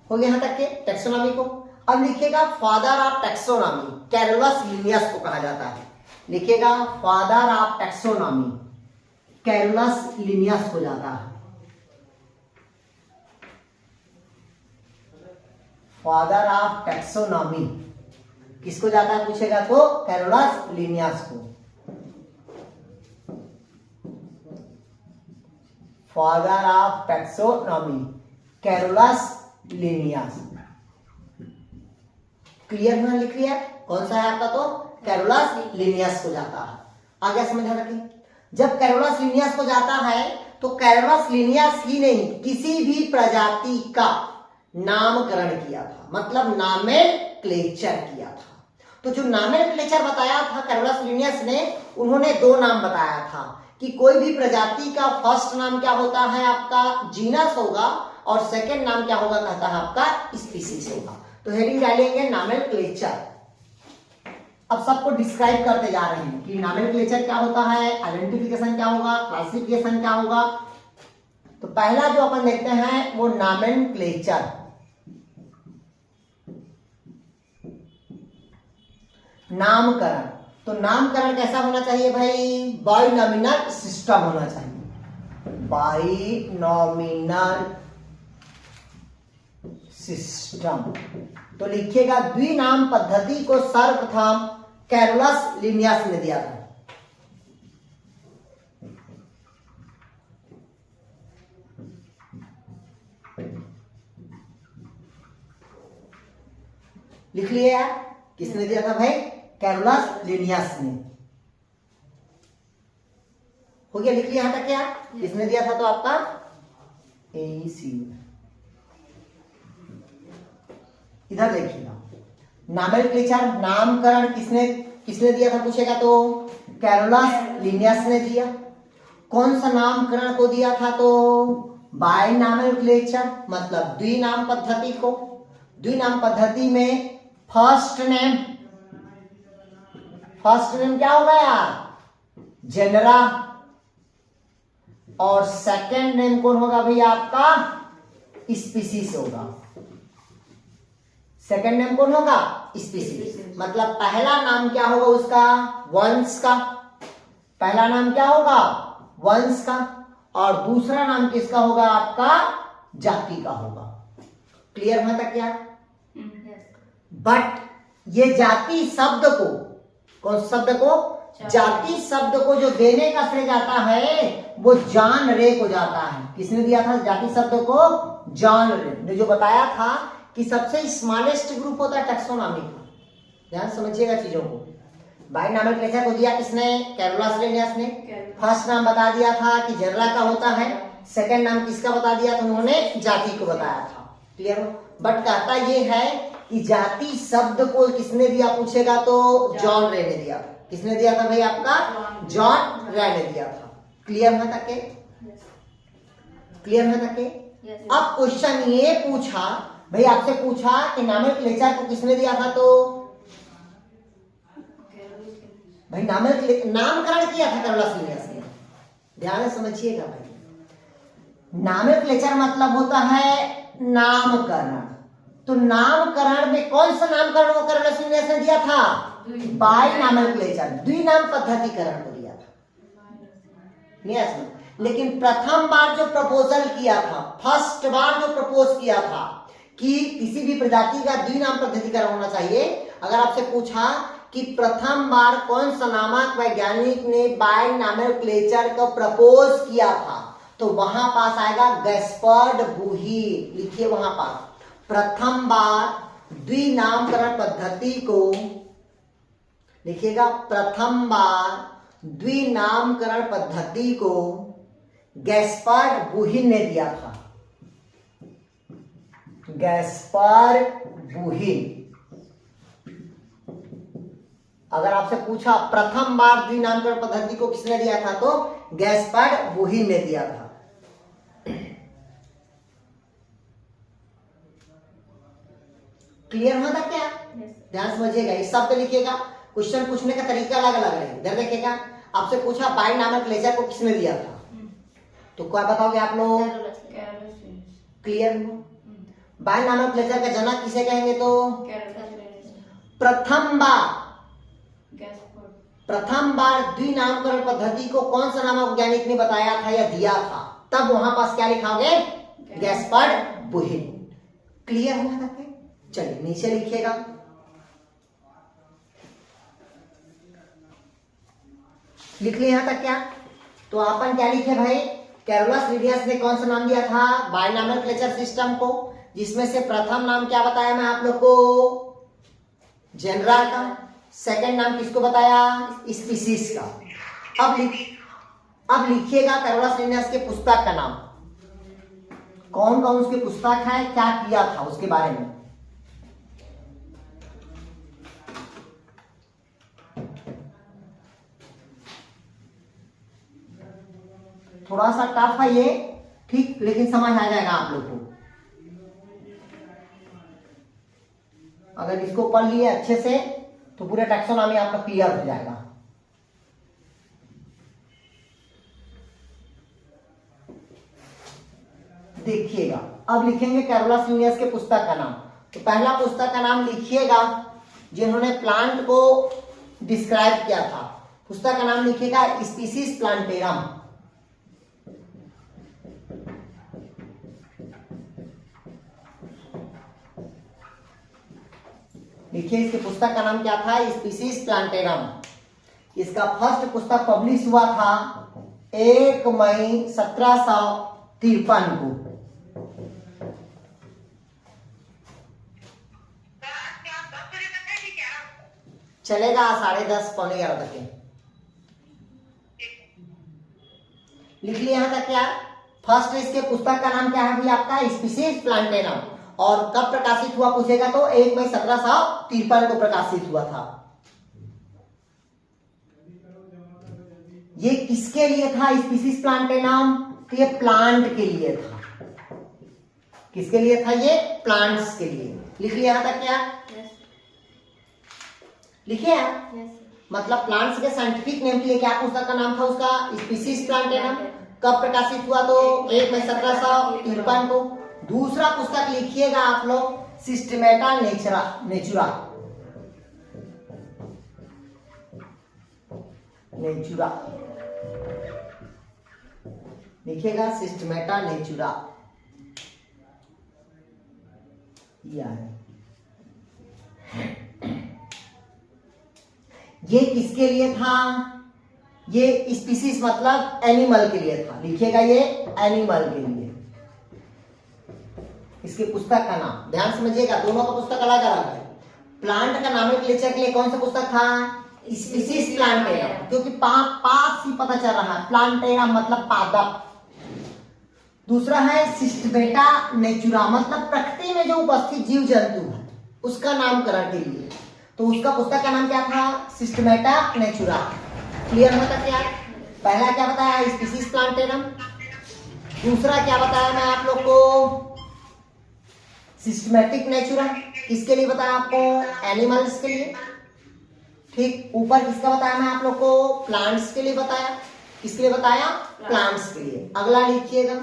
हो गया यहां तक के टैक्सोनॉमी को। अब लिखिएगा father of taxonomy, Carolus Linnaeus को कहा जाता है। लिखिएगा father of taxonomy, Carolus Linnaeus हो जाता है। फादर ऑफ टैक्सोनॉमी किसको जाता है पूछेगा तो? कैरोलस लिनियस को। Father of taxonomy Carolus Linnaeus. Clear ना? लिख लिया कौन सा है आपका? तो कैरोलस लिनियस को जाता है। आगे समझा रखिए, जब कैरोलस लिनियस को जाता है तो कैरोलस लिनियस ही नहीं, किसी भी प्रजाति का नामकरण किया था, मतलब नॉमेनक्लेचर किया था। तो जो नॉमेनक्लेचर बताया था कैरोलस लिनियस ने, उन्होंने दो नाम बताया था कि कोई भी प्रजाति का फर्स्ट नाम क्या होता है आपका? जीनस होगा, और सेकंड नाम क्या होगा कहता है आपका? स्पीसीज होगा। तो हेडिंग डालेंगे नॉमेनक्लेचर। अब सबको डिस्क्राइब करते जा रहे हैं कि नॉमेनक्लेचर क्या होता है, आइडेंटिफिकेशन क्या होगा, क्लासिफिकेशन क्या होगा। तो पहला जो अपन देखते हैं वो नॉमेनक्लेचर। नामकरण। तो नामकरण कैसा होना चाहिए भाई? बाइनॉमिनल सिस्टम होना चाहिए, बाइनॉमिनल सिस्टम। तो लिखिएगा द्विनाम पद्धति को सर्वप्रथम कैरोलस लिनियस ने दिया था। लिख लिया, किसने दिया था भाई? कैरोलस लिनियस ने। हो गया? लिख लिया यहां तक क्या? किसने दिया था? तो आपका एसी। इधर देखिएगा नॉमेनक्लेचर, नामकरण किसने दिया था पूछेगा तो कैरोलस लिनियस ने दिया। कौन सा नामकरण को दिया था? तो बाय नॉमेनक्लेचर, मतलब द्विनाम पद्धति को। द्विनाम पद्धति में फर्स्ट नेम क्या हो गया? जेनरा, और सेकंड नेम कौन होगा भैया आपका? स्पीसीज होगा। सेकंड नेम कौन होगा? स्पीसीज। मतलब पहला नाम क्या होगा उसका? वंश का। पहला नाम क्या होगा? वंश का, और दूसरा नाम किसका होगा आपका? जाति का होगा। क्लियर है तक क्या? बट ये जाति शब्द को, कौन शब्द को? जाति शब्द को जो देने का श्रेय जाता है वो जॉन रे को जाता है। किसने दिया था जाति शब्द को? जॉन रे ने, जो बताया था कि सबसे स्मॉलेस्ट ग्रुप होता है टैक्सोनॉमी का। ध्यान समझिएगा चीजों को। बाय नॉमेनक्लेचर को दिया किसने? कैरोलस लिनियस ने। फर्स्ट नाम बता दिया था कि जेनरा का होता है, सेकंड नाम किसका बता दिया था? उन्होंने जाति को बताया था। क्लियर हो? बट कहता ये है कि जाति शब्द को किसने दिया पूछेगा तो जॉन रे ने दिया। किसने दिया था भाई आपका? जॉन रे ने दिया था। क्लियर है तक के? क्लियर है तक के? अब क्वेश्चन ये पूछा भाई, आपसे पूछा कि नॉमेनक्लेचर को किसने दिया था? तो भाई नामकरण किया था कैरोलस लिनियस ने, ध्यान से समझिएगा भाई। नॉमेनक्लेचर मतलब होता है नामकरण। तो नामकरण में कौन सा नामकरण वो कैरोलस लिनियस ने दिया था? बाय नॉमेनक्लेचर, द्विनाम पद्धतिकरण को दिया था। यस, लेकिन प्रथम बार जो प्रपोजल किया था, फर्स्ट बार जो प्रपोज किया था कि किसी भी प्रजाति का द्विनाम पद्धतिकरण होना चाहिए, अगर आपसे पूछा कि प्रथम बार कौन सा नामक वैज्ञानिक ने बाय नॉमेनक्लेचर को प्रपोज किया था, तो वहां पास आएगा गैस्पर्ड बूही। लिखिए वहां पास, प्रथम बार द्विनामकरण पद्धति को लिखिएगा, प्रथम बार द्विनामकरण पद्धति को गैस्पर्ड बूही ने दिया था। गैस्पर्ड बूही। अगर आपसे पूछा प्रथम बार द्विनामकरण पद्धति को किसने दिया था, तो गैस्पर्ड बूही ने दिया था। क्लियर हुआ था क्या? ध्यान समझिएगा, इस शब्द लिखिएगा, क्वेश्चन पूछने का तरीका अलग अलग है। इधर देखिएगा, आपसे पूछा बाय नॉमेनक्लेचर को किसने दिया था, तो क्या बताओगे आप लोग? क्लियर हो? बाय नॉमेनक्लेचर का जनक किसे कहेंगे? तो प्रथम बार द्विनामकरण पद्धति को कौन सा नामक वैज्ञानिक ने बताया था या दिया था, तब वहां पास क्या लिखाओगे? गैस्पर्ड बूही। क्लियर हुआ था? चलिए नीचे लिखिएगा, लिख लिया था क्या? तो अपन क्या लिखे भाई? कैरोलस लिनियस ने कौन सा नाम दिया था? बाय नॉमेनक्लेचर सिस्टम को, जिसमें से प्रथम नाम क्या बताया मैं आप लोग को? जेनरा का। सेकंड नाम किसको बताया? स्पीसीज का। अब लिखिएगा कैरोलस लिनियस के पुस्तक का नाम, कौन कौन उसके पुस्तक है, क्या किया था उसके बारे में। थोड़ा सा टफ है ये, ठीक, लेकिन समझ आ जाएगा आप लोग को। अगर इसको पढ़ लिए अच्छे से तो पूरा टैक्सोनॉमी आपका क्लियर हो जाएगा। देखिएगा, अब लिखेंगे कैरोलस लिनियस के पुस्तक का नाम। तो पहला पुस्तक का नाम लिखिएगा जिन्होंने प्लांट को डिस्क्राइब किया था, पुस्तक का नाम लिखिएगा स्पीसीज प्लांटेरम। देखिए इसके पुस्तक का नाम क्या था? Species plantarum. इसका फर्स्ट पुस्तक पब्लिश हुआ था 1 मई 1753 को। चलेगा 10:30 पौने 11 तक के। लिख लिया यहाँ तक क्या? फर्स्ट इसके पुस्तक का नाम क्या है भाई आपका? Species plantarum. और कब प्रकाशित हुआ पूछेगा तो 1 मई 1753 को प्रकाशित हुआ था। ये किसके लिए था स्पीसीज प्लांटेरम? तो ये प्लांट के लिए था। किसके लिए था? ये प्लांट्स के लिए। लिख लिया यहाँ तक क्या? लिखिए मतलब प्लांट्स के साइंटिफिक नेम के लिए क्या पुस्तक का नाम था उसका? Species plantarum. कब प्रकाशित हुआ तो 1 मई 1753 को। दूसरा पुस्तक लिखिएगा आप लोग सिस्टेमेटा नेचुरा। लिखिएगा सिस्टेमेटा नेचुरा। ये किसके लिए था? ये स्पीसीज मतलब एनिमल के लिए था। लिखिएगा ये एनिमल के लिए। इसके पुस्तक का नाम ध्यान समझिएगा, दोनों का पुस्तक अलग अलग है। प्लांट का नॉमेनक्लेचर के लिए कौन सा पुस्तक था? स्पीसीज प्लांटेरम, क्योंकि पास ही पता चल रहा है, प्लांटेरम मतलब पादप। दूसरा है सिस्टेमेटा नेचुरा, मतलब प्रकृति में जो उपस्थित जीव जंतु है उसका नामकरण के लिए। तो उसका पुस्तक का नाम क्या था? सिस्टेमेटा नेचुरा। क्लियर होता क्या? पहला क्या बताया? Species plantarum. दूसरा क्या बताया मैं आप लोग को? Systematic Natura. किसके लिए बताया आपको? एनिमल्स के लिए। ठीक, ऊपर किसका बताया मैं आप लोग को? प्लांट्स के लिए बताया। किसके लिए बताया? प्लांट्स के लिए। अगला लिखिएगा,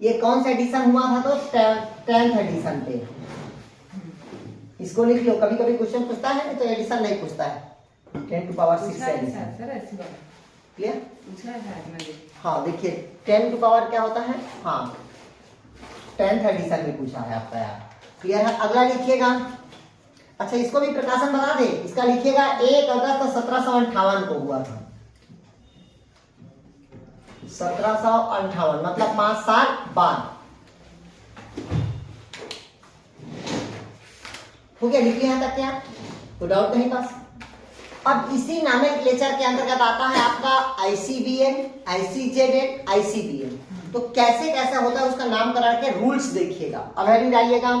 ये कौन सा एडिशन हुआ था? तो 10th एडिशन पे। इसको लिख लो, कभी कभी क्वेश्चन पूछता है नहीं तो एडिशन नहीं पूछता है। 10⁶ एडिशन, क्लियर? हाँ देखिए 10⁻, क्या होता है? हाँ 10th एडिशन में पूछा है आपका यार, क्लियर है? अगला लिखिएगा, अच्छा इसको भी प्रकाशन बता दे, इसका लिखिएगा 1 अगस्त 1758 को हुआ था। 1758 मतलब 5 साल बाद। हो गया, लिख लिया तक क्या? तो डाउट नहीं पास। अब इसी नॉमेनक्लेचर के अंतर्गत आता है आपका ICBM, ICZN, ICBM। तो कैसे कैसे होता है उसका नामकरण के रूल्स देखिएगा। अब हेडिंग डालिएगा,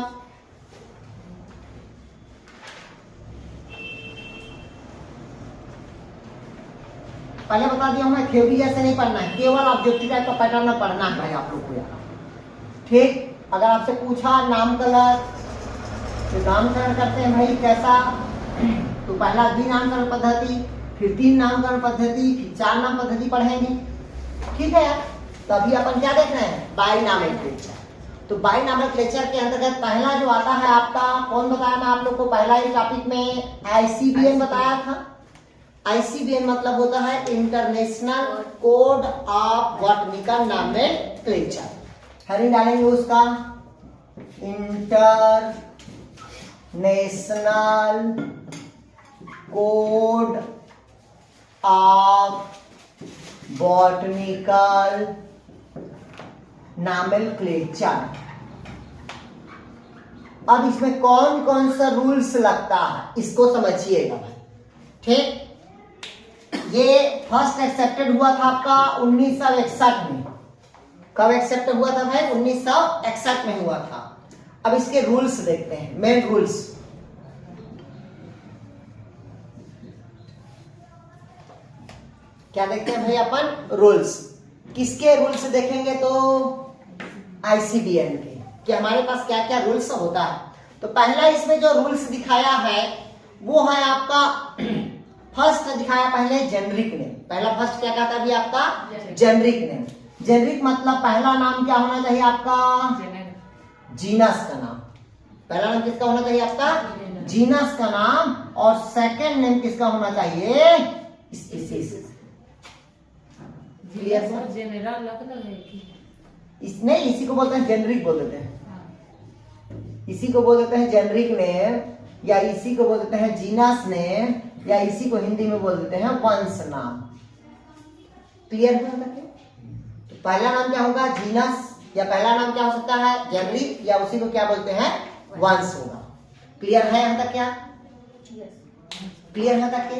पहले बता दिया हूं मैं, थ्योरी जैसे नहीं पढ़ना है, केवल ऑब्जेक्टिव टाइप का पैटर्न में पढ़ना है आप लोग को यार। ठीक, अगर आपसे पूछा नामकरण, तो नामकरण करते हैं भाई कैसा? तो पहला द्विनामकरण पद्धति, फिर 3 नामकरण पद्धति, फिर 4 नाम पद्धति पढ़ेंगे। ठीक है, तभी अपन क्या देख रहे हैं? बाइनॉमिनक्लेचर। तो बाइनॉमिनक्लेचर के अंतर्गत पहला जो आता है आपका, कौन बताया मैं आप लोग को पहला ही टॉपिक में? ICBM बताया था। ICBM मतलब होता है international code of botanical nomenclature. Heading डालेंगे उसका, international code of botanical nomenclature. अब इसमें कौन कौन सा रूल्स लगता है इसको समझिएगा भाई। ठीक, ये फर्स्ट एक्सेप्टेड हुआ था आपका 1961 में। कब एक्सेप्ट हुआ था भाई? 1961 में हुआ था। अब इसके रूल्स देखते हैं, मेन रूल्स। क्या देखते हैं भाई अपन? रूल्स। किसके रूल्स देखेंगे? तो ICBM के, कि हमारे पास क्या क्या रूल्स होता है। तो पहला इसमें जो रूल्स दिखाया है वो है आपका, फर्स्ट दिखाया पहले जेनरिक नेम। पहला फर्स्ट क्या कहता है अभी आपका? Generic name. जेनरिक मतलब पहला नाम क्या होना चाहिए आपका? जीनस का नाम। पहला नाम किसका होना चाहिए आपका? जीनस का नाम। और सेकंड नेम किसका होना चाहिए? स्पीसीज। नहीं, इसी को बोलते हैं जेनरिक बोल देते हैं। इसी को बोल देते हैं जेनरिक नेम, या इसी को बोल देते हैं जीनस नेम, या इसी को हिंदी में बोल देते हैं वंश नाम। क्लियर है? तो पहला नाम क्या होगा? जीनस, या पहला नाम क्या हो सकता है? जेनरिक, या उसी को क्या बोलते हैं? वंश होगा। क्लियर है यहाँ तक? क्या क्लियर है तक के?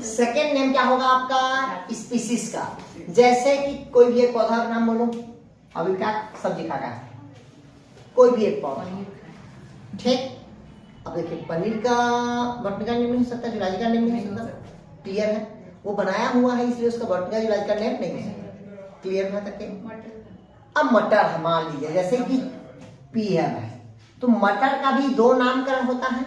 सेकेंड नेम क्या होगा आपका? स्पीसीज का। जैसे कि कोई भी एक पौधा का नाम बोलो, अभी क्या सब्जी खा है, कोई भी एक पौधा। ठीक, अब देखिए पनीर का बॉटनिकल नेम नहीं हो सकता, जूलॉजिकल नेम नहीं हो सकता। क्लियर है? वो बनाया हुआ है इसलिए उसका बॉटनिकल जूलॉजिकल नेम नहीं है। क्लियर है तक के? अब मटर है, मान लीजिए जैसे कि पी है भाई, तो मटर का भी 2 नामकरण होता है।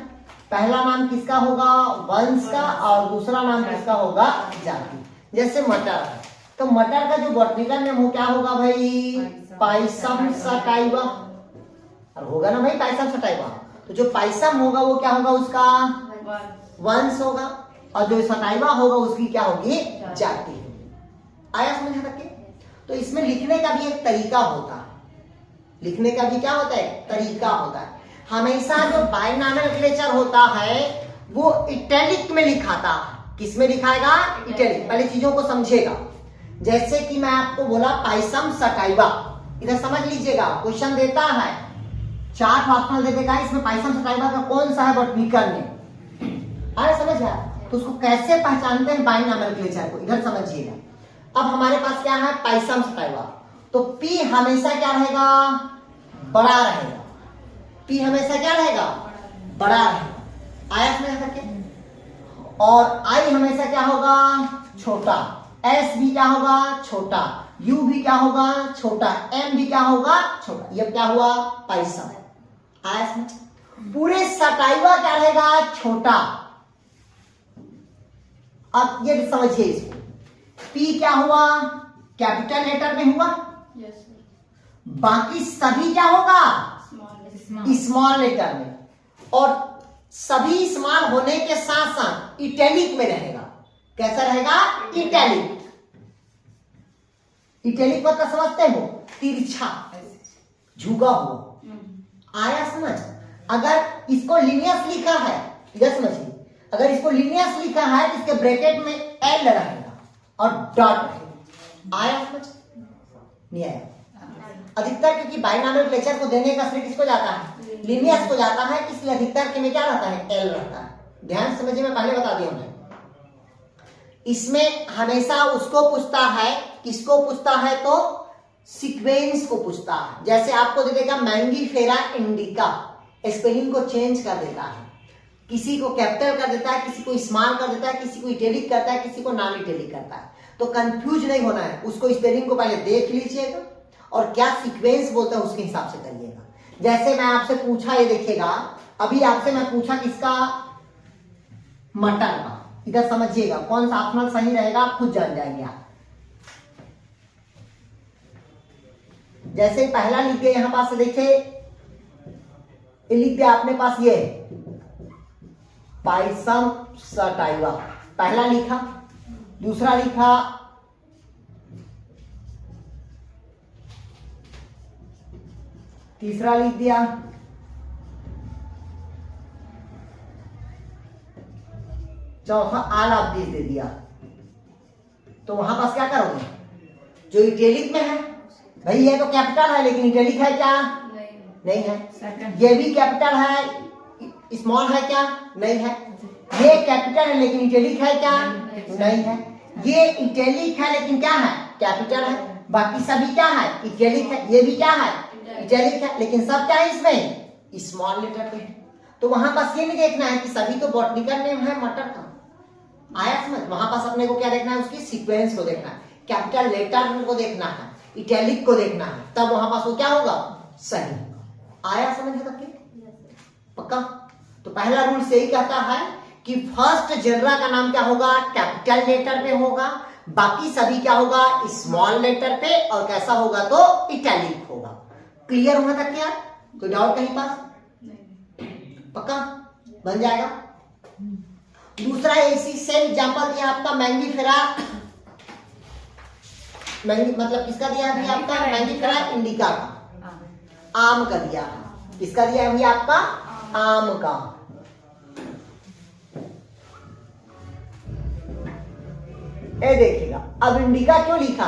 पहला नाम किसका होगा? वंश का, और दूसरा नाम किसका होगा? जाति। जैसे मटर है, तो मटर का जो बॉटनिकल नेम हो क्या होगा भाई? Pisum sativa. होगा ना भाई पाइसम सटाइवा। तो जो पाइसम होगा वो क्या होगा? उसका वंश होगा, और जो सटाइवा होगा उसकी क्या होगी? जाति। आया समझ तक के? तो इसमें लिखने का भी एक तरीका होता है। लिखने का भी क्या होता है? तरीका होता है। हमेशा जो बाइनॉमिनक्लेचर होता है वो इटैलिक में लिखाता है। किस में लिखाएगा? इटैलिक। पहले चीजों को समझिएगा। जैसे कि मैं आपको बोला पाइसम सटाइवा, इधर समझ लीजिएगा, क्वेश्चन देता है 4 ऑप्शनल दे देगा, इसमें पाइसम सटाइवा का कौन सा है बॉटनिकल नेम। अरे समझ गया? तो उसको कैसे पहचानते हैं बाइनॉमिनक्लेचर को, इधर समझिएगा। अब हमारे पास क्या है? Pisum sativa. तो पी हमेशा क्या रहेगा? बड़ा रहेगा। पी हमेशा क्या रहेगा? बड़ा रहेगा। आया समझ तक के? और आई हमेशा क्या होगा? छोटा। एस भी क्या होगा? छोटा। यू भी क्या होगा? छोटा। एम भी क्या होगा? छोटा। ये क्या हुआ? पाइसम। आया समझ? पूरे सटाइवा क्या रहेगा, छोटा। अब ये समझिए इसको, पी क्या हुआ, कैपिटल लेटर में हुआ, बाकी सभी क्या होगा, स्मॉल लेटर में, और सभी स्मॉल होने के साथ साथ इटैलिक में रहेगा। कैसा रहेगा, इटैलिक। इटैलिक मतलब समझते हो, तिरछा, झुका हुआ। आया समझ। अगर इसको लिनियस लिखा है, इधर समझिए, अगर इसको लिनियस लिखा है तो इसके ब्रैकेट में एल रहेगा और डॉट रहेगा। आया समझ, नहीं आया? अधिकतर क्योंकि बाइनॉमिनोमेक्लेचर को देने का श्रेय किसको जाता है, लिनियस को जाता है, इसलिए अधिकतर के में क्या रहता है, एल रहता है। ध्यान समझिए, मैं पहले बता दिया हूं। इसमें हमेशा उसको पूछता है, किसको पूछता है, तो सीक्वेंस को पूछता है। जैसे आपको दे देगा मैंगीफेरा इंडिका, स्पेलिंग को चेंज कर देता है, किसी को कैपिटल कर देता है, किसी को स्मॉल कर देता है, किसी को इटैलिक करता है, किसी को नॉन इटैलिक करता है। तो कंफ्यूज नहीं होना है, उसको स्पेलिंग को पहले देख लीजिएगा और क्या सीक्वेंस बोलता है उसके हिसाब से करिएगा। जैसे मैं आपसे पूछा, ये देखिएगा, अभी आपसे मैं पूछा किसका, मटर का। इधर समझिएगा कौन सा ऑप्शनल सही रहेगा, आप खुद जान जाएंगे आप। जैसे पहला लिख दिया, यहां पास से देखिए, लिख दिया आपने पास ये पाइसम सटाइवा, पहला लिखा, दूसरा लिखा तीसरा लिख दिया, चौथा आल ऑफ दिस दे दिया। तो वहां पास क्या करोगे, जो इटैलिक में है, भाई ये तो कैपिटल है लेकिन इटैलिक है क्या, नहीं है। ये भी कैपिटल है, स्मॉल है क्या, नहीं है। ये कैपिटल है लेकिन इटैलिक है क्या, नहीं है। ये इटैलिक है लेकिन क्या है, कैपिटल है। बाकी सभी क्या है, इटैलिक है। ये भी क्या है, इटैलिक है, लेकिन सब क्या है इसमें, स्मॉल लेटर पे है। तो वहां पास ये नहीं देखना है कि सभी तो बॉटनिकल नेम है मटर का। आया समझ। वहां पास अपने को क्या देखना है, उसकी सीक्वेंस को देखना है, कैपिटल लेटर को देखना है, इटैलिक को देखना है, तब वहां पास वो क्या होगा, सही। आया समझ तक के पक्का। तो पहला रूल से ही कहता है कि फर्स्ट जनरा का नाम क्या होगा, कैपिटल लेटर पे होगा, बाकी सभी क्या होगा, स्मॉल लेटर पे, और कैसा होगा तो इटैलिक होगा। क्लियर होना तक क्या, कोई डाउट कहीं पास, पक्का बन जाएगा। दूसरा इसी सेम एग्जांपल दिया आपका मैंगीफेरा, मतलब किसका दिया है आपका, मैंगीफेरा इंडिका का, आम का दिया है। किसका दिया है भैया आपका, आम का। ये देखिएगा, अब इंडिका क्यों लिखा,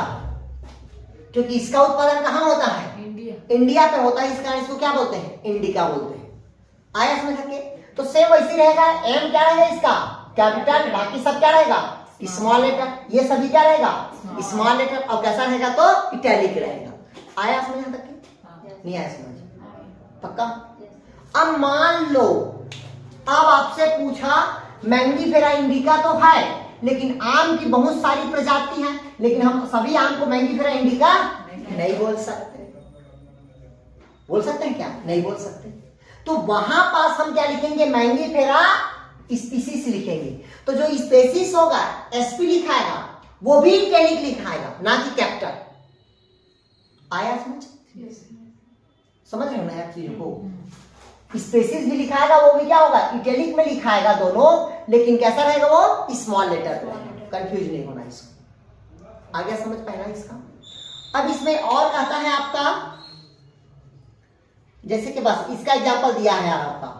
क्योंकि इसका उत्पादन कहाँ होता है, इंडिया पे होता है, इसका इसको क्या बोलते हैं, इंडिका बोलते हैं। आया समझ के। तो सेम वैसे रहेगा, एम क्या रहेगा इसका, कैपिटल, बाकी सब क्या रहेगा, स्मॉल लेटर। ये सभी क्या रहेगा, स्मॉल लेटर, और कैसा रहेगा तो इटैलिक रहेगा। आया समझ तक के, नहीं आया समझ, पक्का। अब मान लो, अब आपसे पूछा मैंगीफेरा इंडिका तो है, लेकिन आम की बहुत सारी प्रजाति हैं, लेकिन हम सभी आम को मैंगीफेरा इंडिका नहीं बोल सकते। बोल सकते हैं क्या, नहीं बोल सकते। तो वहां पास हम क्या लिखेंगे, मैंगीफेरा स्पीसीज लिखेंगे। तो जो स्पीसीज होगा एसपी लिखाएगा, वो भी इटैलिक लिखाएगा, ना कि कैपिटल। आया समझ, समझ रहे हो ना यार चीजों को। स्पीसीज भी लिखाएगा, वो भी क्या होगा, इटैलिक में लिखाएगा दोनों, लेकिन कैसा रहेगा वो, स्मॉल लेटर पे। कंफ्यूज नहीं होना इसको। आ गया समझ पहला इसका। अब इसमें और कहता है आपका, जैसे कि बस इसका एग्जांपल दिया है आपका,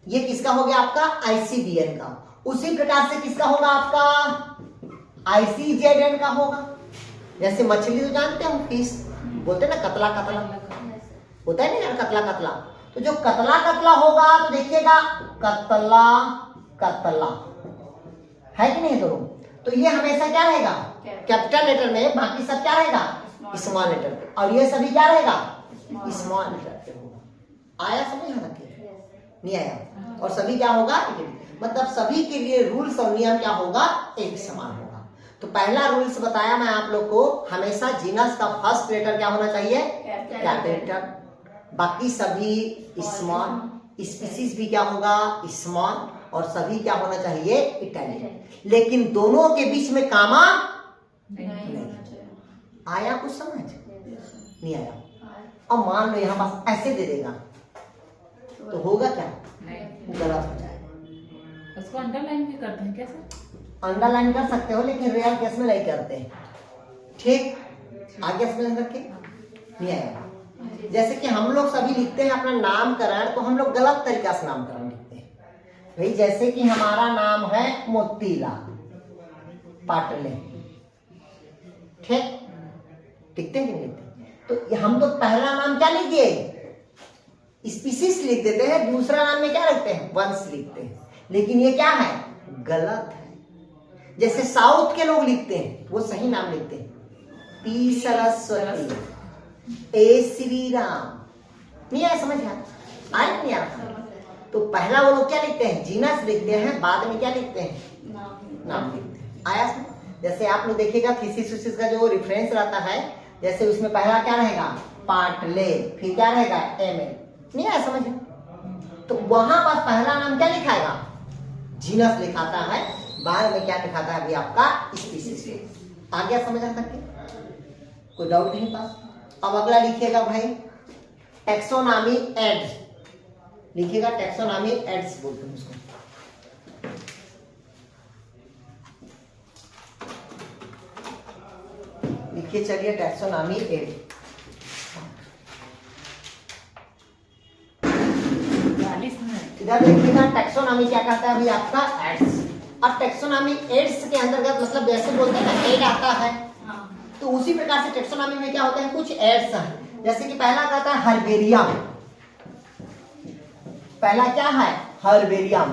ये किसका हो गया आपका, आईसीबीएन का। उसी प्रकार से किसका होगा आपका, आईसीजेडएन का होगा। जैसे मछली तो जानते हो, फिश बोलते ना, कतला कतला होता है ना यार, कतला कतला। तो जो कतला कतला होगा, तो देखिएगा कतला कतला है कि नहीं दोनों। तो ये हमेशा क्या रहेगा, कैपिटल लेटर में, बाकी सब क्या रहेगा, स्मॉल लेटर पे, और ये सभी क्या रहेगा, स्मॉल लेटर पे होगा। आया समझ में नहीं आया। और सभी क्या होगा, मतलब सभी के लिए रूल्स और नियम क्या होगा, एक समान होगा। तो पहला रूल्स बताया मैं आप लोग को, हमेशा जीनस का फर्स्ट लेटर क्या होना चाहिए, कैपिटल, बाकी सभी स्मॉल, स्पीसीज भी क्या होगा, स्मॉल, और सभी क्या होना चाहिए, इटैलिक। लेकिन दोनों के बीच में कामा नहीं। आया कुछ समझ? नहीं आया? अब मान लो यहाँ पास ऐसे दे देगा तो होगा क्या, गलत हो जाएगा। उसको अंडरलाइन भी करते हैं क्या सर? अंडरलाइन कर सकते हो लेकिन रियल केस में नहीं करते हैं। ठीक, आगे समझ रखे, नहीं आएगा। जैसे कि हम लोग सभी लिखते हैं अपना नामकरण, तो हम लोग गलत तरीका से नामकरण लिखते हैं भाई। जैसे कि हमारा नाम है मोतीलाल पाटले, ठीक, लिखते हैं कि नहीं लिखते? तो हम तो पहला नाम क्या लिख दिए, स्पीसीज लिख देते हैं, दूसरा नाम में क्या लिखते हैं, वंश लिखते हैं। लेकिन ये क्या है, गलत है। जैसे साउथ के लोग लिखते हैं, वो सही नाम लिखते हैं, पी सरस्वती, ए श्री राम। नहीं आया समझ? आया नहीं आया? तो पहला वो लोग क्या लिखते हैं, जीनस लिखते हैं, बाद में क्या लिखते हैं, नाम लिखते हैं। आया समझ? जैसे आप लोग देखिएगा थीसिस का जो रेफरेंस रहता है, जैसे उसमें पहला क्या रहेगा, पाटले, फिर क्या रहेगा, एमए। नहीं आया समझ? तो वहां पर पहला नाम क्या लिखाएगा, जीनस लिखाता है, बाद में क्या लिखाता है अभी आपका, स्पीसीज। आ गया समझ? आ सकते, कोई डाउट नहीं पास? अब अगला लिखिएगा भाई टैक्सोनॉमी एड्स, लिखिएगा टैक्सोनॉमी एड्स बोलते हैं उसको। लिखिए चलिए टैक्सोनॉमी एड। इधर देखिएगा टैक्सोनॉमी क्या कहता है अभी आपका, एड्स। अब टैक्सोनॉमी एड्स के अंतर्गत मतलब जैसे बोलते हैं ना एड आता है, तो उसी प्रकार से टैक्सोनॉमी में क्या होते हैं, कुछ एड्स हैं। जैसे कि पहला कहता है हर्बेरियम, पहला क्या है, हर्बेरियम।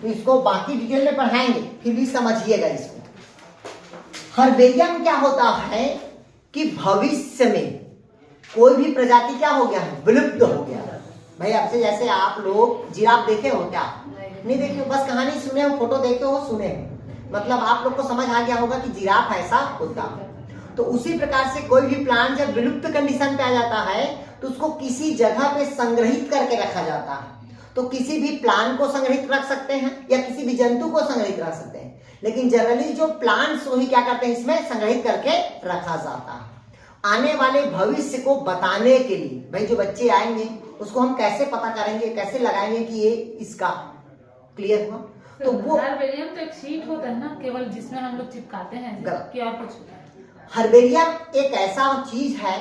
तो इसको बाकी डिटेल में पढ़ाएंगे, फिर भी समझिएगा इसको। हर्बेरियम क्या होता है कि भविष्य में कोई भी प्रजाति क्या हो गया है, विलुप्त हो गया। भाई आपसे जैसे आप लोग जिराफ देखे हो क्या, नहीं देखे हो, बस कहानी सुने हो, फोटो देखे हो, सुने हो, मतलब आप लोग को समझ आ गया होगा कि जिराफ ऐसा होता। तो उसी प्रकार से कोई भी प्लांट जब विलुप्त कंडीशन पे आ जाता है तो उसको किसी जगह पे संग्रहित करके रखा जाता है। तो किसी भी प्लांट को संग्रहित रख सकते हैं या किसी भी जंतु को संग्रहित रख सकते हैं, लेकिन जनरली जो प्लांट्स वही क्या करते हैं, इसमें संग्रहित करके रखा जाता है। आने वाले भविष्य को बताने के लिए, भाई जो बच्चे आएंगे उसको हम कैसे पता करेंगे, कैसे लगाएंगे कि ये इसका, क्लियर हुआ? तो वो हर्बेरियम तो एक शीट होता है ना केवल, जिसमें हम लोग चिपकाते हैं कि और कुछ? हर्बेरियम एक ऐसा चीज है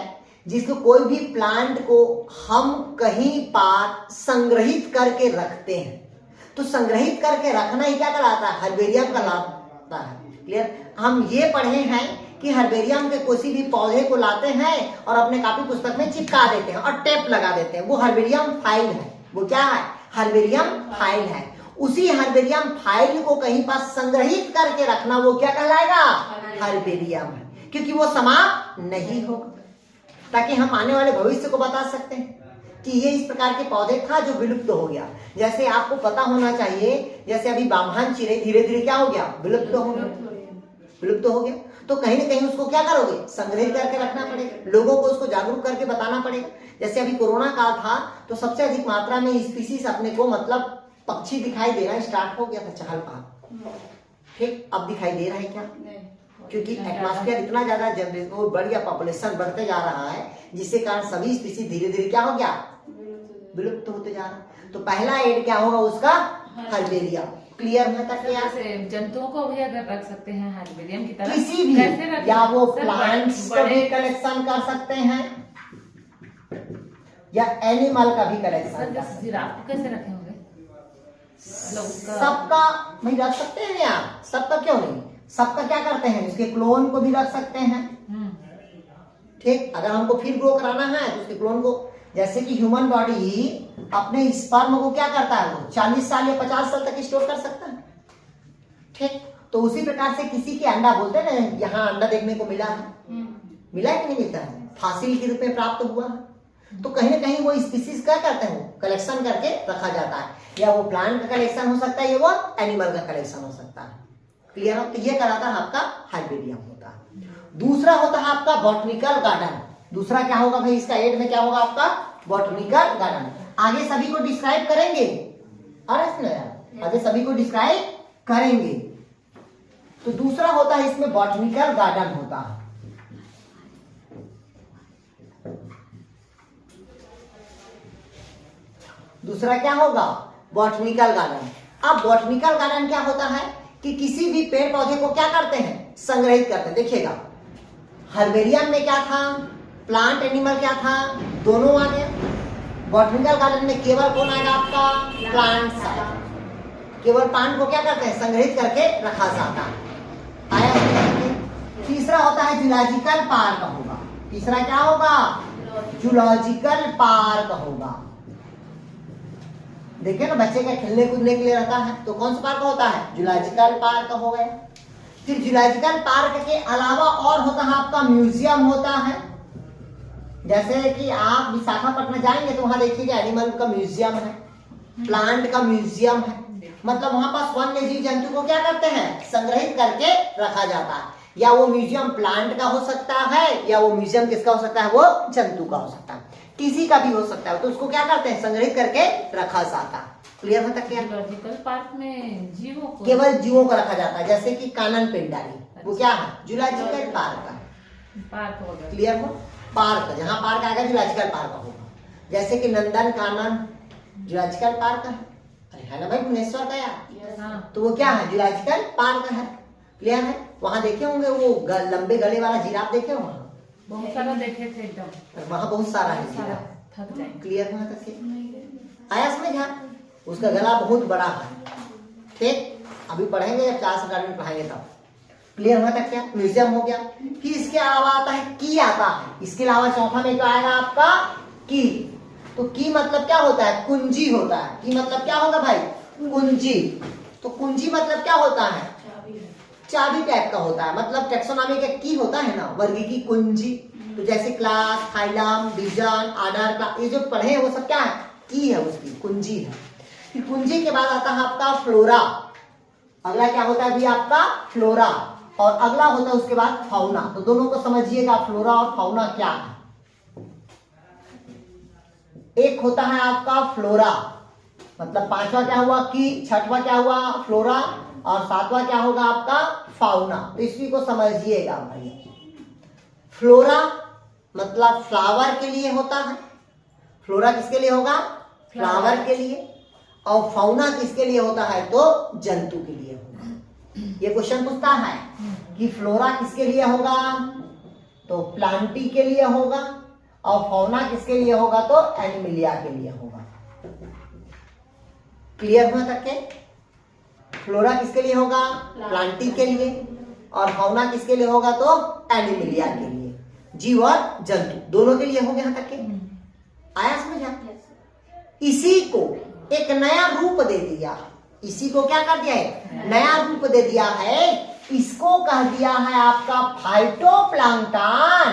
जिसको कोई भी प्लांट को हम कहीं पर संग्रहित करके रखते हैं। तो संग्रहित करके रखना ही क्या कहलाता है, हर्बेरियम कहलाता है। क्लियर? हम ये पढ़े हैं कि हर्बेरियम के किसी भी पौधे को लाते हैं और अपने कॉपी पुस्तक में चिपका देते हैं और टेप लगा देते हैं, वो हर्बेरियम फाइल है। वो क्या है, हर्बेरियम फाइल है। उसी हर्बेरियम फाइल को कहीं पर संग्रहित करके रखना वो क्या कहलाएगा, हर्बेरियम है, क्योंकि वो समाप्त नहीं होगा, ताकि हम आने वाले भविष्य को बता सकते हैं कि ये इस प्रकार के पौधे था जो विलुप्त हो गया। जैसे आपको पता होना चाहिए, जैसे अभी बामहान चिड़ै धीरे धीरे क्या हो गया, विलुप्त हो गया, विलुप्त हो गया। तो कहीं ना कहीं उसको क्या करोगे, संग्रहित करके रखना पड़ेगा, लोगों को उसको जागरूक करके बताना पड़ेगा। जैसे अभी कोरोना काल था तो सबसे अधिक मात्रा में स्पीसीज अपने को मतलब पक्षी दिखाई देना स्टार्ट हो गया था, चहल पहल। ठीक, अब दिखाई दे रहा है क्या? क्योंकि एटमॉस्फेयर इतना ज्यादा जनरेशन बढ़ गया, पॉपुलेशन बढ़ते जा रहा है, जिसके कारण सभी स्पीसीज धीरे धीरे क्या हो गया, विलुप्त होते जा रहा। तो पहला एड क्या होगा उसका, हर्बेरियम। क्लियर है तक? जंतुओं को भी अगर रख सकते हैं हर्बेरियम की तरह, किसी भी, या वो प्लांट्स का भी कलेक्शन कर सकते हैं या एनिमल का भी कलेक्शन कर सकते हैं। जिराफ को कैसे रखे होंगे? सबका भाई रख सकते हैं यार, सबका क्यों नहीं, सबका क्या करते हैं, उसके क्लोन को भी रख सकते हैं। ठीक, अगर हमको फिर ग्रो कराना है तो उसके क्लोन को, जैसे कि ह्यूमन बॉडी अपने स्पर्म को क्या करता है, वो 40 साल या 50 साल तक स्टोर कर सकता है। ठीक, तो उसी प्रकार से किसी के अंडा, बोलते हैं ना यहाँ अंडा देखने को मिला है, मिला है कि नहीं मिलता है, फासिल के रूप में प्राप्त हुआ है। तो कहीं ना कहीं वो स्पीसीज क्या करते हैं, कलेक्शन करके रखा जाता है, या वो प्लांट का कलेक्शन हो सकता है या वो एनिमल का कलेक्शन हो सकता है। क्लियर हो? तो ये कहलाता है आपका हर्बेरियम होता है। दूसरा होता है आपका बॉटनिकल गार्डन। दूसरा क्या होगा भाई, इसका एड में क्या होगा आपका, बॉटनिकल गार्डन। आगे सभी को डिस्क्राइब करेंगे। आगे सभी को डिस्क्राइब करेंगे। तो दूसरा होता है इसमें बॉटनिकल गार्डन होता है। दूसरा क्या होगा? Botanical garden. अब बॉटनिकल गार्डन क्या होता है कि किसी भी पेड़ पौधे को क्या करते हैं? संग्रहित करते हैं। देखिएगा, हर्बेरियम में क्या था? प्लांट एनिमल क्या था? दोनों आ गए। बॉटनिकल गार्डन में केवल कौन आएगा आपका? प्लांट्स आएगा। केवल प्लांट को क्या करते हैं? संग्रहित करके रखा जाता है। आया। तीसरा होता है जूलॉजिकल पार्क होगा। तीसरा क्या होगा? जूलॉजिकल पार्क होगा। देखिए ना, बच्चे का खेलने कूदने के लिए रहता है, तो कौन सा पार्क होता है? जूलॉजिकल पार्क हो गया। फिर जूलॉजिकल पार्क के अलावा और होता है आपका म्यूजियम होता है। जैसे कि आप विशाखापट्टनम जाएंगे तो वहां देखिएगा एनिमल का म्यूजियम है, प्लांट का म्यूजियम है। मतलब वहां पास वन्य जीव जंतु को क्या करते हैं? संग्रहित करके रखा जाता है। या वो म्यूजियम प्लांट का हो सकता है, या वो म्यूजियम किसका हो सकता है? वो जंतु का हो सकता है, किसी का भी हो सकता है। तो उसको क्या करते हैं? संग्रहित करके रखा जाता है। क्लियर होता क्या? जूलॉजिकल पार्क में जीवों को, केवल जीवों को रखा जाता है। जैसे कि कानन पेंडारी, वो क्या है? जूलॉजिकल पार्क का पार्क वगैरह। क्लियर हो? पार्क, जहां पार्क आएगा जूलॉजिकल पार्क होगा। जैसे कि नंदन कानन जूलॉजिकल पार्क है। अरे है ना भाई, भुवनेश्वर का यार। हाँ। तो वो क्या है? जूलॉजिकल पार्क है। क्लियर है? वहां देखे होंगे वो लंबे गले वाला जिराफ, देखे हो? बहुत सारा देखे थे एकदम, वहां बहुत सारा है सारा जिराफ। थक जाएंगे। क्लियर हुआ था? आया समझ? हाँ, उसका गला बहुत बड़ा है। ठीक, अभी पढ़ेंगे जब क्लास में पढ़ाएंगे तब। क्लियर हुआ था क्या? म्यूजियम हो गया। फिर इसके अलावा आता है की आता है। इसके अलावा चौथा में क्या आएगा आपका? की। तो की मतलब क्या होता है? कुंजी होता है। की मतलब क्या होगा भाई? कुंजी। तो कुंजी मतलब क्या होता है? चाबी टाइप का होता है। मतलब टेक्सोनॉमी का की होता है ना, वर्गीकी कुंजी। तो जैसे क्लास, फाइलम, डिवीजन, ऑर्डर का ये जो पढ़े हैं वो सब क्या है? की है, उसकी कुंजी है। फिर कुंजी के बाद आता है आपका फ्लोरा। अगला क्या होता है अभी आपका? फ्लोरा। और अगला होता है उसके बाद फाउना। तो दोनों को समझिएगा, फ्लोरा और फाउना क्या है। एक होता है आपका फ्लोरा, मतलब पांचवा क्या हुआ? की, छठवा क्या हुआ? फ्लोरा, और सातवां क्या होगा आपका? फाउना। तो इसी को समझिएगा भाई। फ्लोरा मतलब फ्लावर के लिए होता है। फ्लोरा किसके लिए होगा? फ्लावर के लिए। और फाउना किसके लिए होता है? तो जंतु के लिए होगा। ये क्वेश्चन पूछता है कि फ्लोरा किसके लिए होगा? तो प्लांटी के लिए होगा। और फाउना किसके लिए होगा? तो एनिमिलिया के लिए होगा। क्लियर हुआ तक के? फ्लोरा किसके लिए होगा? प्लांटी के लिए। और फाउना किसके लिए होगा? तो एनिमिलिया के लिए, जीव और जंतु दोनों के लिए हो गया। यहां तक के आया समझ? इसी को एक नया रूप दे दिया। इसी को क्या कर दिया है? नया रूप दे दिया है। इसको कह दिया है आपका फाइटोप्लैंक्टन,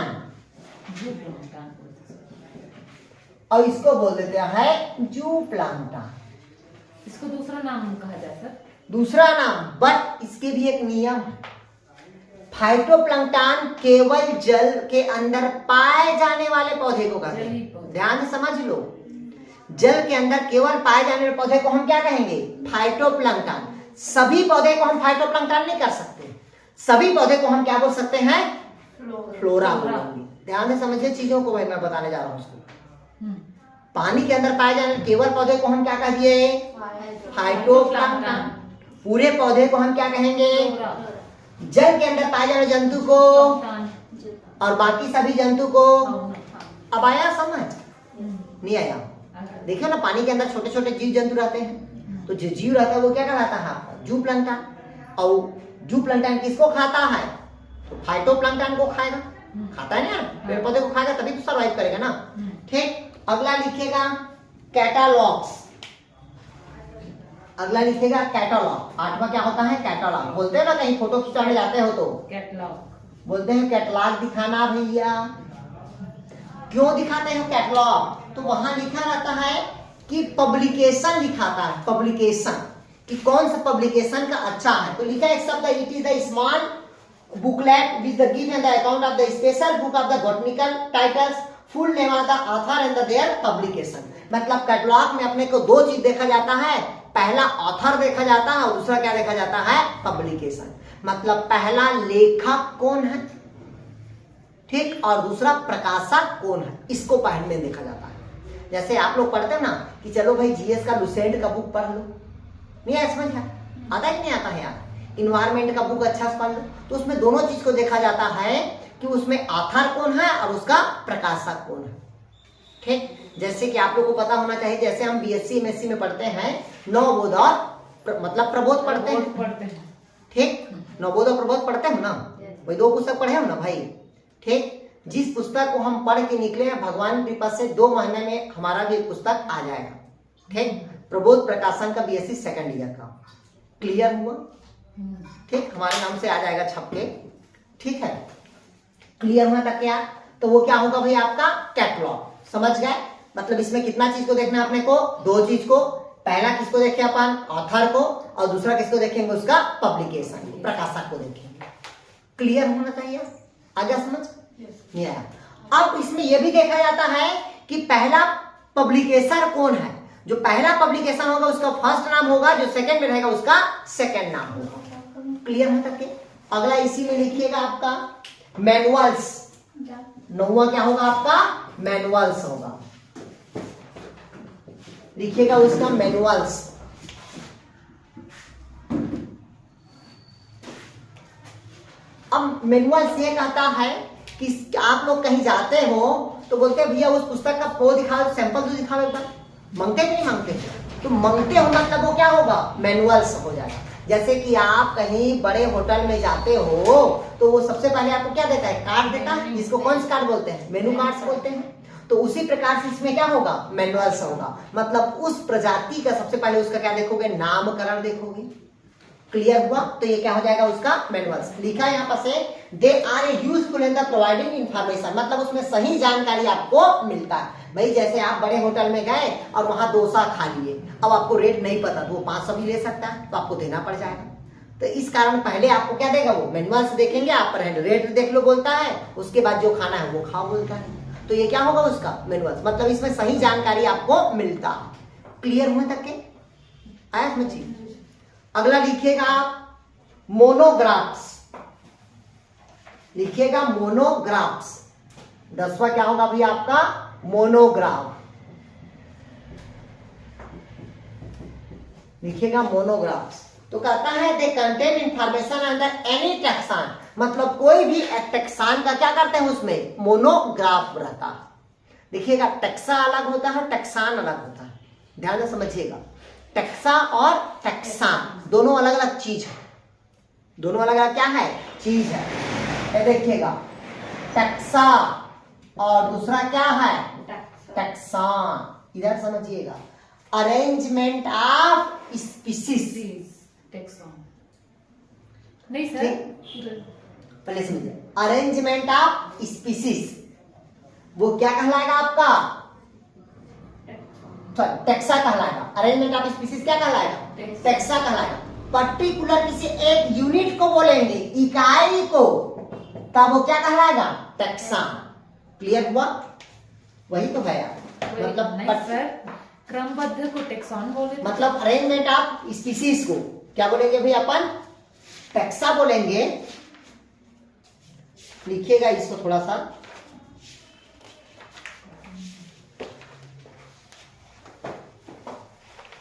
और इसको बोल देते हैं जूप्लैंक्टन। इसको दूसरा नाम कहा जाए सर? दूसरा नाम, बट इसके भी एक नियम है। फाइटोप्लैंक्टन केवल जल के अंदर पाए जाने वाले पौधे को कहते हैं। ध्यान से समझ लो, जल के अंदर केवल पाए जाने वाले पौधे को हम क्या कहेंगे? फाइटोप्लैंक्टन। सभी पौधे को हम फाइटोप्लैंक्टन नहीं कर सकते। सभी पौधे को हम क्या बोल सकते हैं? फ्लोरा बोलेंगे। ध्यान से समझिए चीजों को, मैं बताने जा रहा हूं उसको। पानी के अंदर पाए जाने केवल पौधे को हम क्या कह दिए? फाइटोप्लैंक्टन। पूरे पौधे को हम क्या कहेंगे? जल के अंदर पाए जाने जंतु को, और बाकी सभी जंतु को। अब आया समझ? नहीं आया? देखिए ना, पानी के अंदर छोटे छोटे जीव जंतु रहते हैं। तो जो जीव रहता है वो क्या कहलाता है? आपका जूप्लैंक्टन। और जूप्लैंक्टन किसको खाता है? तो फाइटोप्लैंक्टन को खाएगा। खाता है ना, पेड़ पौधे को खाएगा तभी तो सर्वाइव करेगा ना। ठीक, अगला लिखेगा कैटालॉग्स। अगला लिखेगा कैटलॉग। आठवां क्या होता है? कैटलॉग। बोलते हैं ना, कहीं फोटो खिंचाने जाते हो तो कैटलॉग बोलते हैं कैटलॉग दिखाना भैया। क्यों दिखाते हैं कैटलॉग? तो वहां लिखा रहता है कि पब्लिकेशन लिखाता है। पब्लिकेशन कि कौन सा पब्लिकेशन का अच्छा है। तो लिखा एक शब्द, it is the small booklet with the given the account of the special book of the botanical titles full name of the author and their publication. मतलब कैटलॉग में अपने को दो चीज देखा जाता है, पहला ऑथर देखा जाता है और दूसरा क्या देखा जाता है, पब्लिकेशन। मतलब पहला लेखक कौन है, ठीक, और दूसरा प्रकाशक कौन है, इसको पहले में देखा जाता है। जैसे आप लोग पढ़ते हो ना कि चलो भाई जीएस का लुसेंट का बुक पढ़ लो, नहीं आया समझ में, आता है कि नहीं आता है यार। इन्वायरमेंट का बुक अच्छा से पढ़ लो, तो उसमें दोनों चीज को देखा जाता है कि उसमें ऑथर कौन है और उसका प्रकाशक कौन है, ठीक। जैसे कि आप लोग को पता होना चाहिए, जैसे हम बीएससी एमएससी में पढ़ते हैं नवबोध और मतलब प्रबोध पढ़ते हैं, ठीक, नवबोध और प्रबोध पढ़ते हो ना, वही दो पुस्तक पढ़े हो ना भाई, ठीक। जिस पुस्तक को हम पढ़ के निकले हैं भगवान की कृपा से 2 महीने में हमारा भी पुस्तक आ जाएगा, ठीक। प्रबोध प्रकाशन का बीएससी सेकंड ईयर का क्लियर हुआ, ठीक, हमारे नाम से आ जाएगा छप के, ठीक है। क्लियर हुआ था क्या? तो वो क्या होगा भाई, आपका कैटलॉग, समझ गए। मतलब इसमें कितना चीज को देखना है अपने को, 2 चीज को, पहला किसको देखे अपन, ऑथर को, और दूसरा किसको देखेंगे, उसका पब्लिकेशन, प्रकाशक को देखेंगे। क्लियर होना चाहिए, आ गया समझ? नहीं आया? अब इसमें यह भी देखा जाता है कि पहला पब्लिकेशन कौन है, जो पहला पब्लिकेशन होगा उसका फर्स्ट नाम होगा, जो सेकंड में रहेगा उसका सेकंड नाम होगा। क्लियर है तक के? अगला इसी में लिखिएगा आपका मैनुअल्स, 9वां क्या होगा आपका, मैनुअल्स होगा, लिखिएगा उसका मैनुअल्स। अब मैनुअल्स ये कहता है कि आप लोग कहीं जाते हो तो बोलते हैं भैया उस पुस्तक का वो दिखाओ, सैंपल तो दिखाओ एक बार, मांगते कि नहीं मांगते? तो मांगते हो मतलब वो क्या होगा, मैनुअल्स हो जाएगा। जैसे कि आप कहीं बड़े होटल में जाते हो तो वो सबसे पहले आपको क्या देता है, कार्ड देता है, जिसको कौन सा कार्ड बोलते हैं, मेनू कार्ड्स बोलते हैं। तो उसी प्रकार से इसमें क्या होगा, मैनुअल्स होगा। मतलब उस प्रजाति का सबसे पहले उसका क्या देखोगे, नामकरण देखोगे। क्लियर हुआ? तो ये क्या हो जाएगा, उसका मैनुअल्स। लिखा है यहाँ पर से they are a useful in the providing information, मतलब उसमें सही जानकारी आपको मिलता है। भाई जैसे आप बड़े होटल में गए और वहां डोसा खा लिए, अब आपको रेट नहीं पता तो वो 500 भी ले सकता है, तो आपको देना पड़ जाएगा। तो इस कारण पहले आपको क्या देगा, वो मैनुअल्स देखेंगे, आप रेट देख लो बोलता है, उसके बाद जो खाना है वो खाओ बोलता है। तो ये क्या होगा उसका मैनुअल्स, मतलब इसमें सही जानकारी आपको मिलता है। क्लियर हुए तक के? आया समझ? अगला लिखिएगा आप मोनोग्राफ्स, लिखिएगा मोनोग्राफ्स। 10वां क्या होगा भाई आपका, मोनोग्राफ, लिखिएगा मोनोग्राफ्स। तो कहता है they contain information under any taxon, मतलब कोई भी टैक्सान का क्या करते हैं उसमें मोनोग्राफ रहता है। देखिएगा टैक्सा अलग होता है, टैक्सान अलग होता है, ध्यान से समझिएगा। टैक्सा और टैक्सान दोनों अलग अलग चीज है, दोनों अलग अलग क्या है, चीज है। ये देखिएगा टैक्सा और दूसरा क्या है, टैक्सान। इधर समझिएगा, अरेंजमेंट ऑफ स्पीसीज, नहीं सर, पहले समझिए, अरेंजमेंट ऑफ स्पीसीज वो क्या कहलाएगा आपका, टैक्सा कहलाएगा। अरेंजमेंट ऑफ स्पीसीज क्या कहलाएगा, टैक्सा कहलाएगा। पर्टिकुलर किसी एक यूनिट को बोलेंगे, इकाई को, तब वो क्या कहलाएगा, टैक्सा। क्लियर हुआ? वही तो है यार, मतलब क्रमबद्ध को टैक्सॉन बोले, मतलब अरेंजमेंट ऑफ स्पीसीज को क्या बोलेंगे भाई अपन, टैक्सा बोलेंगे। लिखिएगा इसको थोड़ा सा,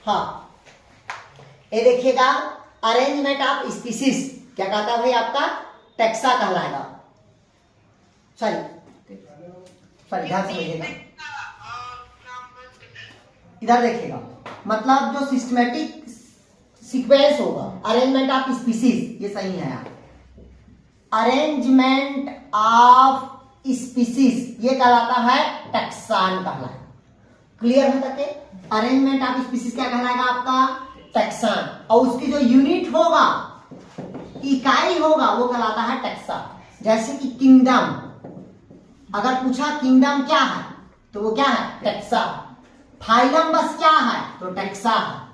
हाँ ये देखिएगा अरेंजमेंट ऑफ स्पीसीज क्या कहता है भाई आपका, टैक्सा कहलाएगा। सॉरी ध्यान से समझिएगा, इधर देखिएगा, मतलब जो सिस्टमेटिक सीक्वेंस होगा, अरेंजमेंट ऑफ स्पीसीज, ये सही है यार, अरेंजमेंट ऑफ स्पीसीज ये कहलाता है टैक्सान कहलाएगा। क्लियर है तक? अरेंजमेंट ऑफ स्पीसीज क्या कहलाएगा आपका, टैक्सान, और उसकी जो यूनिट होगा, इकाई होगा, वो कहलाता है टैक्सा। जैसे कि किंगडम, अगर पूछा किंगडम क्या है तो वो क्या है, टैक्सा। फाइलम बस क्या है, तो टैक्सा है।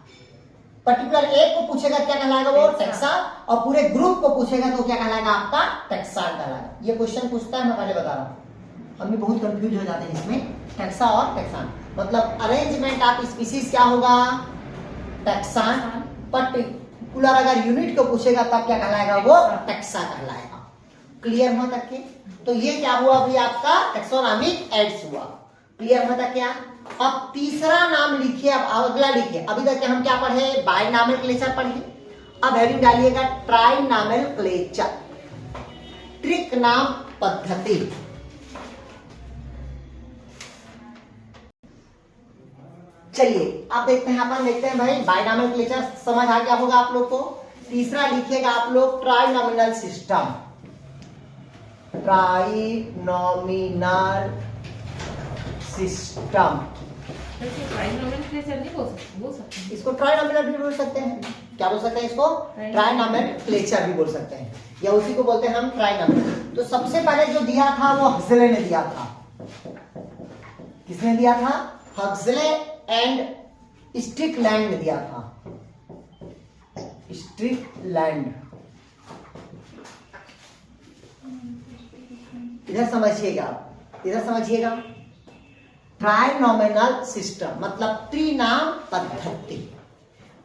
पर्टिकुलर एक को पूछेगा क्या कहलाएगा, वो टैक्सा, और पूरे ग्रुप को पूछेगा तो क्या कहलाएगा आपका, टैक्सान कहलाएगा। ये क्वेश्चन पूछता है, मैं पहले बता रहा हूं। हम भी बहुत कंफ्यूज हो जाते हैं इसमें, टैक्सा और टैक्सान। मतलब अरेंजमेंट ऑफ स्पीसीज क्या होगा, टैक्सान। पर्टिकुलर अगर यूनिट को पूछेगा तब क्या कहलाएगा, वो टैक्सा कहलाएगा। क्लियर हो तक के? तो ये क्या हुआ अभी आपका टैक्सोनॉमिक एड्स हुआ। क्लियर हो तक क्या? अब तीसरा नाम लिखिए, अब अगला लिखिए। अभी तक हम क्या पढ़े, बायनॉमेनक्लेचर पढ़े। अब हेडिंग डालिएगा ट्राइनॉमेनक्लेचर, ट्रिक नाम पद्धति। चलिए आप देखते हैं, अपन देखते हैं भाई बायनॉमेनक्लेचर समझ आ गया होगा आप लोग को। तीसरा लिखिएगा आप लोग ट्राइनॉमिनल सिस्टम, ट्राइनॉमिनल सिस्टम। ट्राइनोमेनक्लेचर नहीं बोल सकते, इसको ट्राइनॉमिनल भी बोल सकते हैं। क्या बोल सकते हैं इसको, ट्राइनॉमेनक्लेचर भी बोल सकते हैं, या उसी को बोलते हैं हम ट्राइनॉमिनल। तो सबसे पहले जो दिया था वो हक्सले ने दिया था। किसने दिया था, हक्सले एंड स्ट्रिकलैंड ने दिया था, स्ट्रिकलैंड। इधर समझिएगा, इधर समझिएगा। ट्राइनॉमिनल सिस्टम मतलब त्रिनाम पद्धति।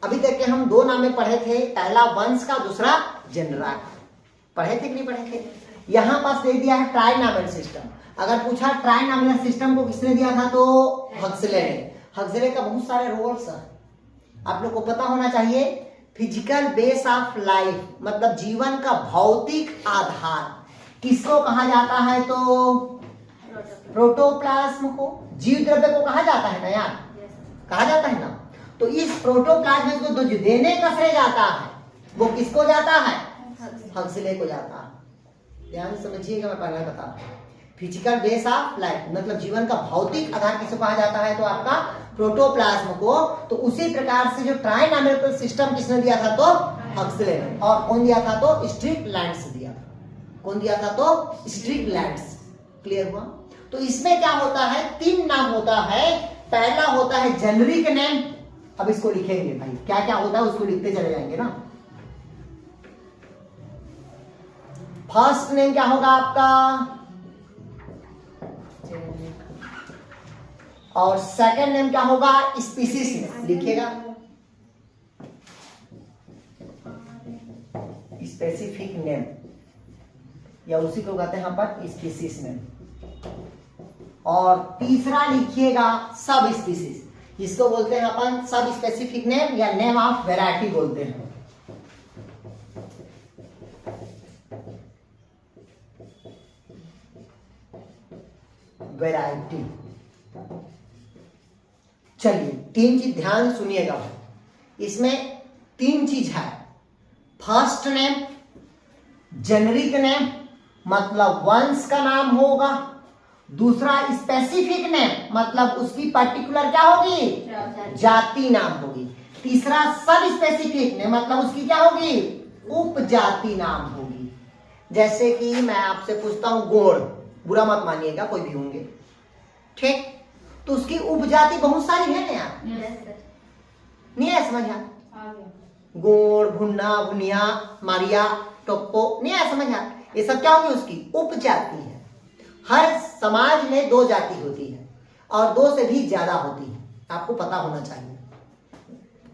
अभी तक के हम दो नामे पढ़े थे, पहला वंश का, दूसरा जनरा का। पढ़े थे कि नहीं पढ़े थे? यहां पास दे दिया है ट्राइनॉमिनल सिस्टम। अगर पूछा ट्राइनॉमिनल सिस्टम को किसने दिया था, तो हक्सले ने। हक्सले का बहुत सारे रोल्स हैं, आप लोग को पता होना चाहिए। फिजिकल बेस ऑफ लाइफ मतलब जीवन का भौतिक आधार किसको कहा जाता है, तो प्रोटोप्लाज्म को, जीव द्रव्य को कहा जाता है ना यार, कहा जाता है ना। तो इस प्रोटोप्लाज्म को जो देने का श्रेय जाता है वो किसको जाता है, हक्सले को जाता है। ध्यान से समझिएगा, मैं पहले बता रहा हूं। फिजिकल बेस ऑफ लाइफ मतलब जीवन का भौतिक आधार किसको कहा जाता है, तो आपका प्रोटोप्लाज्म को। तो उसी प्रकार से जो ट्राइनॉमिनल सिस्टम किसने दिया था, तो हक्सले ने। और कौन दिया था, तो स्ट्रिकलैंड दिया था। कौन दिया था, तो स्ट्रिकलैंड। क्लियर हुआ? तो इसमें क्या होता है, तीन नाम होता है। पहला होता है जेनरिक नेम। अब इसको लिखेंगे भाई, क्या क्या होता है उसको लिखते चले जाएंगे ना। फर्स्ट नेम क्या होगा आपका, और सेकंड नेम क्या होगा, स्पीसीज नेम। लिखिएगा स्पेसिफिक नेम, या उसी को कहते हैं यहाँ पर स्पीसीज नेम। और तीसरा लिखिएगा सब स्पीसीज, जिसको बोलते हैं अपन सब स्पेसिफिक नेम या नेम ऑफ वैरायटी बोलते हैं। वैरायटी। चलिए तीन चीज ध्यान सुनिएगा, इसमें तीन चीज है। फर्स्ट नेम जेनरिक नेम मतलब वंश का नाम होगा। दूसरा स्पेसिफिक नेम मतलब उसकी पर्टिकुलर क्या होगी, जाति नाम होगी। तीसरा सब स्पेसिफिक नेम मतलब उसकी क्या होगी, उपजाति नाम होगी। जैसे कि मैं आपसे पूछता हूं गोड़, बुरा मत मानिएगा, कोई भी होंगे, ठीक? तो उसकी उपजाति बहुत सारी है ना यार, नहीं है समझ आ? गोड़, भुन्ना, भुनिया, मारिया, टोप्पो, नहीं है समझ आ? ये सब क्या होगी, उसकी उपजाति है। हर समाज में दो जाति होती है और दो से भी ज्यादा होती है, आपको पता होना चाहिए।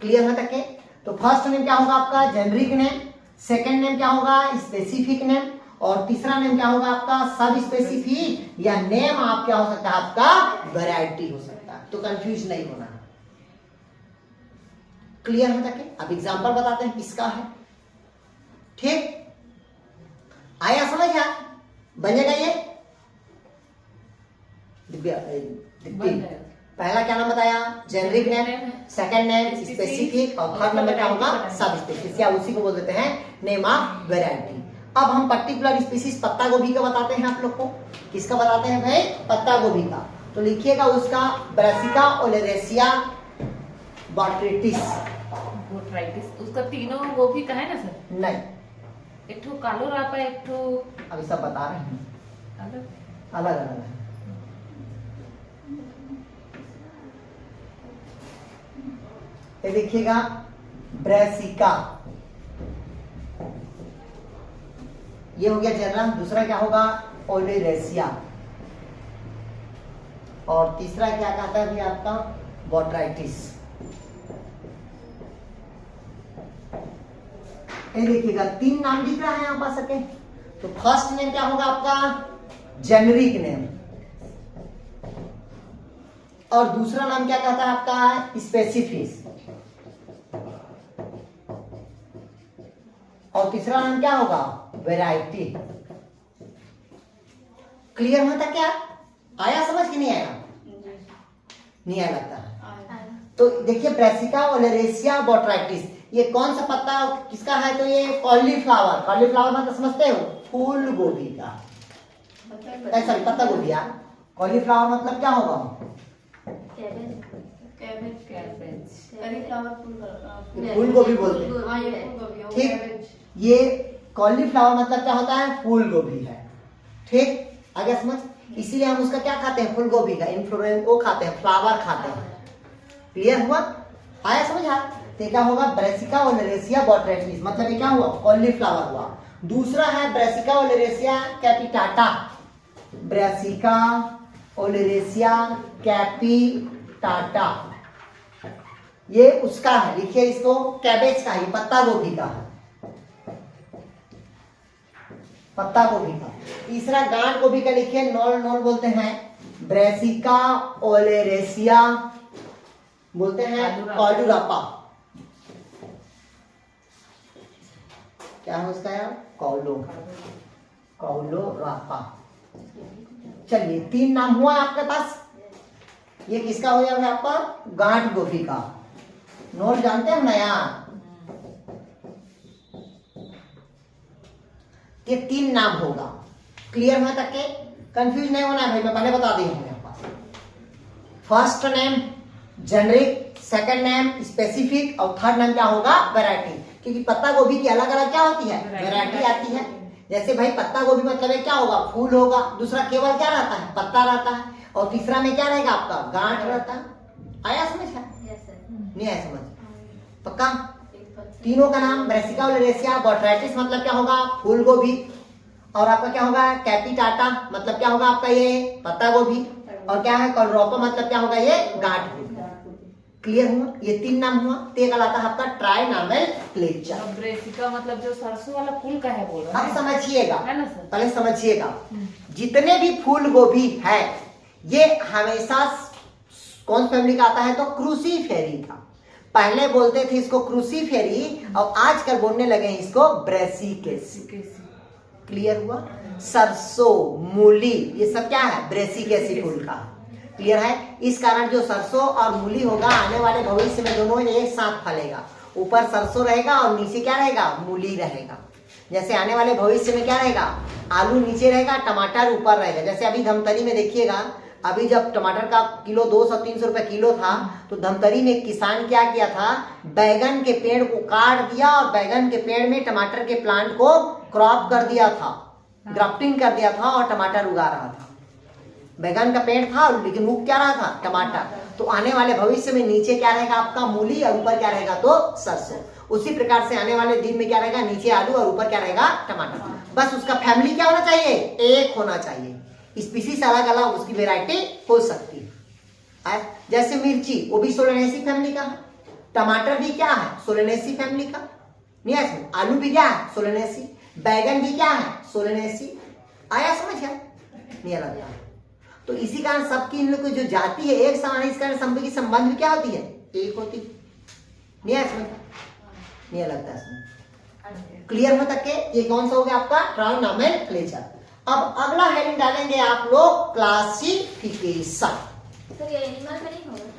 क्लियर है तक के? तो फर्स्ट नेम क्या होगा आपका, जेनरिक नेम। सेकंड नेम क्या होगा, स्पेसिफिक नेम। और तीसरा नेम क्या होगा आपका, सब स्पेसिफिक, या नेम आप क्या हो सकता है आपका, वैरायटी हो सकता है। तो कंफ्यूज नहीं होना। क्लियर है तक के? अब एग्जांपल बताते हैं किसका है, ठीक? आया समझ आ? बनेगा ये पहला क्या नाम बताया, generic name. Second name specific, और थर्ड नंबर क्या होगा, सब स्पेसिफिक, या उसी को बोल देते हैं नेम ऑफ वैरायटी। अब हम पर्टिकुलर स्पीसीज पत्ता गोभी का बताते हैं आप लोग को। किसका बताते हैं भाई, पत्ता गोभी का। तो लिखिएगा उसका ब्रासिका ओलेरेसिया बॉट्रिटिस। उसका तीनों गोभी का है ना सर? नहीं, एक ठो कालो रापा, एक ठो अभी सब बता रहे हैं, अलग अलग है। ये देखिएगा ब्रासिका, ये हो गया जनरल। दूसरा क्या होगा, ओलेरेसिया। और तीसरा क्या कहता है भैया आपका बोट्राइटिस। ये देखिएगा 3 नाम दिख रहा है आप आ सके। तो फर्स्ट नेम क्या होगा आपका जेनरिक नेम, और दूसरा नाम क्या कहता है आपका स्पेसिफिक, और तीसरा नाम क्या होगा वैरायटी। क्लियर हुआ था क्या? आया समझ कि नहीं आया? नहीं आया लगता है। तो देखिए ब्रेसिका ओलेरेसिया बोट्राइटिस, ये कौन सा पत्ता किसका है? तो ये कॉलीफ्लावर। कॉलीफ्लावर मतलब समझते हो फूल गोभी का, सॉरी पत्ता गोभी यार। कॉलीफ्लावर मतलब क्या होगा? फूल गोभी बोलते हैं, ठीक। ये कॉलीफ्लावर मतलब क्या होता है? फूल गोभी है, ठीक। आगे समझ, इसीलिए हम उसका क्या खाते हैं? फूल गोभी का इन्फ्लोरेंस वो खाते हैं, फ्लावर खाते हैं। क्लियर हुआ? आया समझा? तो क्या होगा ब्रेसिका ओलेरेसिया बोट्राइटिस, मतलब ये क्या हुआ? कॉलीफ्लावर हुआ। दूसरा है Brassica oleracea capitata. Brassica oleracea capitata, ये उसका है, लिखिए इसको कैबेज का, ये पत्ता गोभी का है, पत्ता गोभी का। तीसरा गांठ गोभी का लिखिए, नॉल नॉल बोलते हैं, ब्रेसिका ओलेरेसिया बोलते हैं, कॉलुरापा। क्या है उसका यार? कॉलोरापा। चलिए 3 नाम हुआ आपके पास। ये किसका हो जाएगा आपका? गांठ गोभी का। नोट जानते हैं ना यार? ये 3 नाम होगा। क्लियर हुआ तक के? कंफ्यूज नहीं होना है भाई, मैं पहले बता दी हूं मेरे पास। First name generic, second name specific, और थर्ड नेम क्या होगा? वैरायटी। क्योंकि पत्ता गोभी की अलग अलग क्या होती है? वैरायटी आती है। जैसे भाई पत्ता गोभी मतलब क्या होगा? फूल होगा। दूसरा केवल क्या रहता है? पत्ता रहता है। और तीसरा में क्या रहेगा आपका? गांठ रहता है। आया समझ? नहीं आया समझ? पक्का? तीनों का नाम ब्रेसिका ओलेरेसिया बोट्राइटिस मतलब क्या होगा? फूल गोभी। और आपका क्या होगा? कैपिटाटा मतलब क्या होगा आपका? ये पत्ता गोभी। और क्या है? कॉलरोपा मतलब क्या होगा? ये गांठ गोभी। क्लियर हुआ? ये 3 नाम हुआ। ते कहलाता है आपका ट्राइनोमेनक्लेचर। ब्रेसिका मतलब जो सरसों वाला फूल का है बोल रहे हैं। अब समझिएगा, है ना सर? पहले समझिएगा, जितने भी फूल गोभी है ये हमेशा कौन फैमिली का आता है? तो क्रूसीफेरी का। पहले बोलते थे इसको क्रूसीफेरी, और आजकल बोलने लगे हैं इसको ब्रेसिकेसी। क्लियर हुआ? सरसों, मूली, ये सब क्या है? ब्रेसिकेसी फूल का। क्लियर है? इस कारण जो सरसों और मूली होगा आने वाले भविष्य में दोनों एक साथ फलेगा। ऊपर सरसों रहेगा और नीचे क्या रहेगा? मूली रहेगा। जैसे आने वाले भविष्य में क्या रहेगा? आलू नीचे रहेगा, टमाटर ऊपर रहेगा। जैसे अभी धमतरी में देखिएगा, अभी जब टमाटर का किलो 200-300 रुपए किलो था, तो धमतरी में किसान क्या किया था? बैगन के पेड़ को काट दिया और बैगन के पेड़ में टमाटर के प्लांट को क्रॉप कर दिया था, ग्राफ्टिंग कर दिया था, और टमाटर उगा रहा था। बैगन का पेड़ था लेकिन उग क्या रहा था? टमाटर। तो आने वाले भविष्य में नीचे क्या रहेगा आपका? मूली, और ऊपर क्या रहेगा? तो सरसों। उसी प्रकार से आने वाले दिन में क्या रहेगा? नीचे आलू और ऊपर क्या रहेगा? टमाटर। बस उसका फैमिली क्या होना चाहिए? एक होना चाहिए। स्पीसीज अलग अलग उसकी वेराइटी हो सकती है। जैसे मिर्ची, वो भी सोलेनेसी फैमिली का है। टमाटर भी क्या है? सोलेनेसी फैमिली का। नहीं है? आलू भी क्या है? सोलेनेसी। बैगन भी क्या है? सोलेनेसी। आया समझ? नहीं अलग। तो इसी कारण सबकी इन लोग की जो जाति है एक समान है, इस कारण संबंध की संबंध क्या होती है? एक होती। नहीं है समझ? नहीं लगता इसमें। क्लियर हो तक के? ये कौन सा हो गया आपका? ट्राइनोमेनक्लेचर। अब अगला हेडिंग डालेंगे आप लोग क्लासिफिकेशन। सर ये एनिमल में नहीं होगा?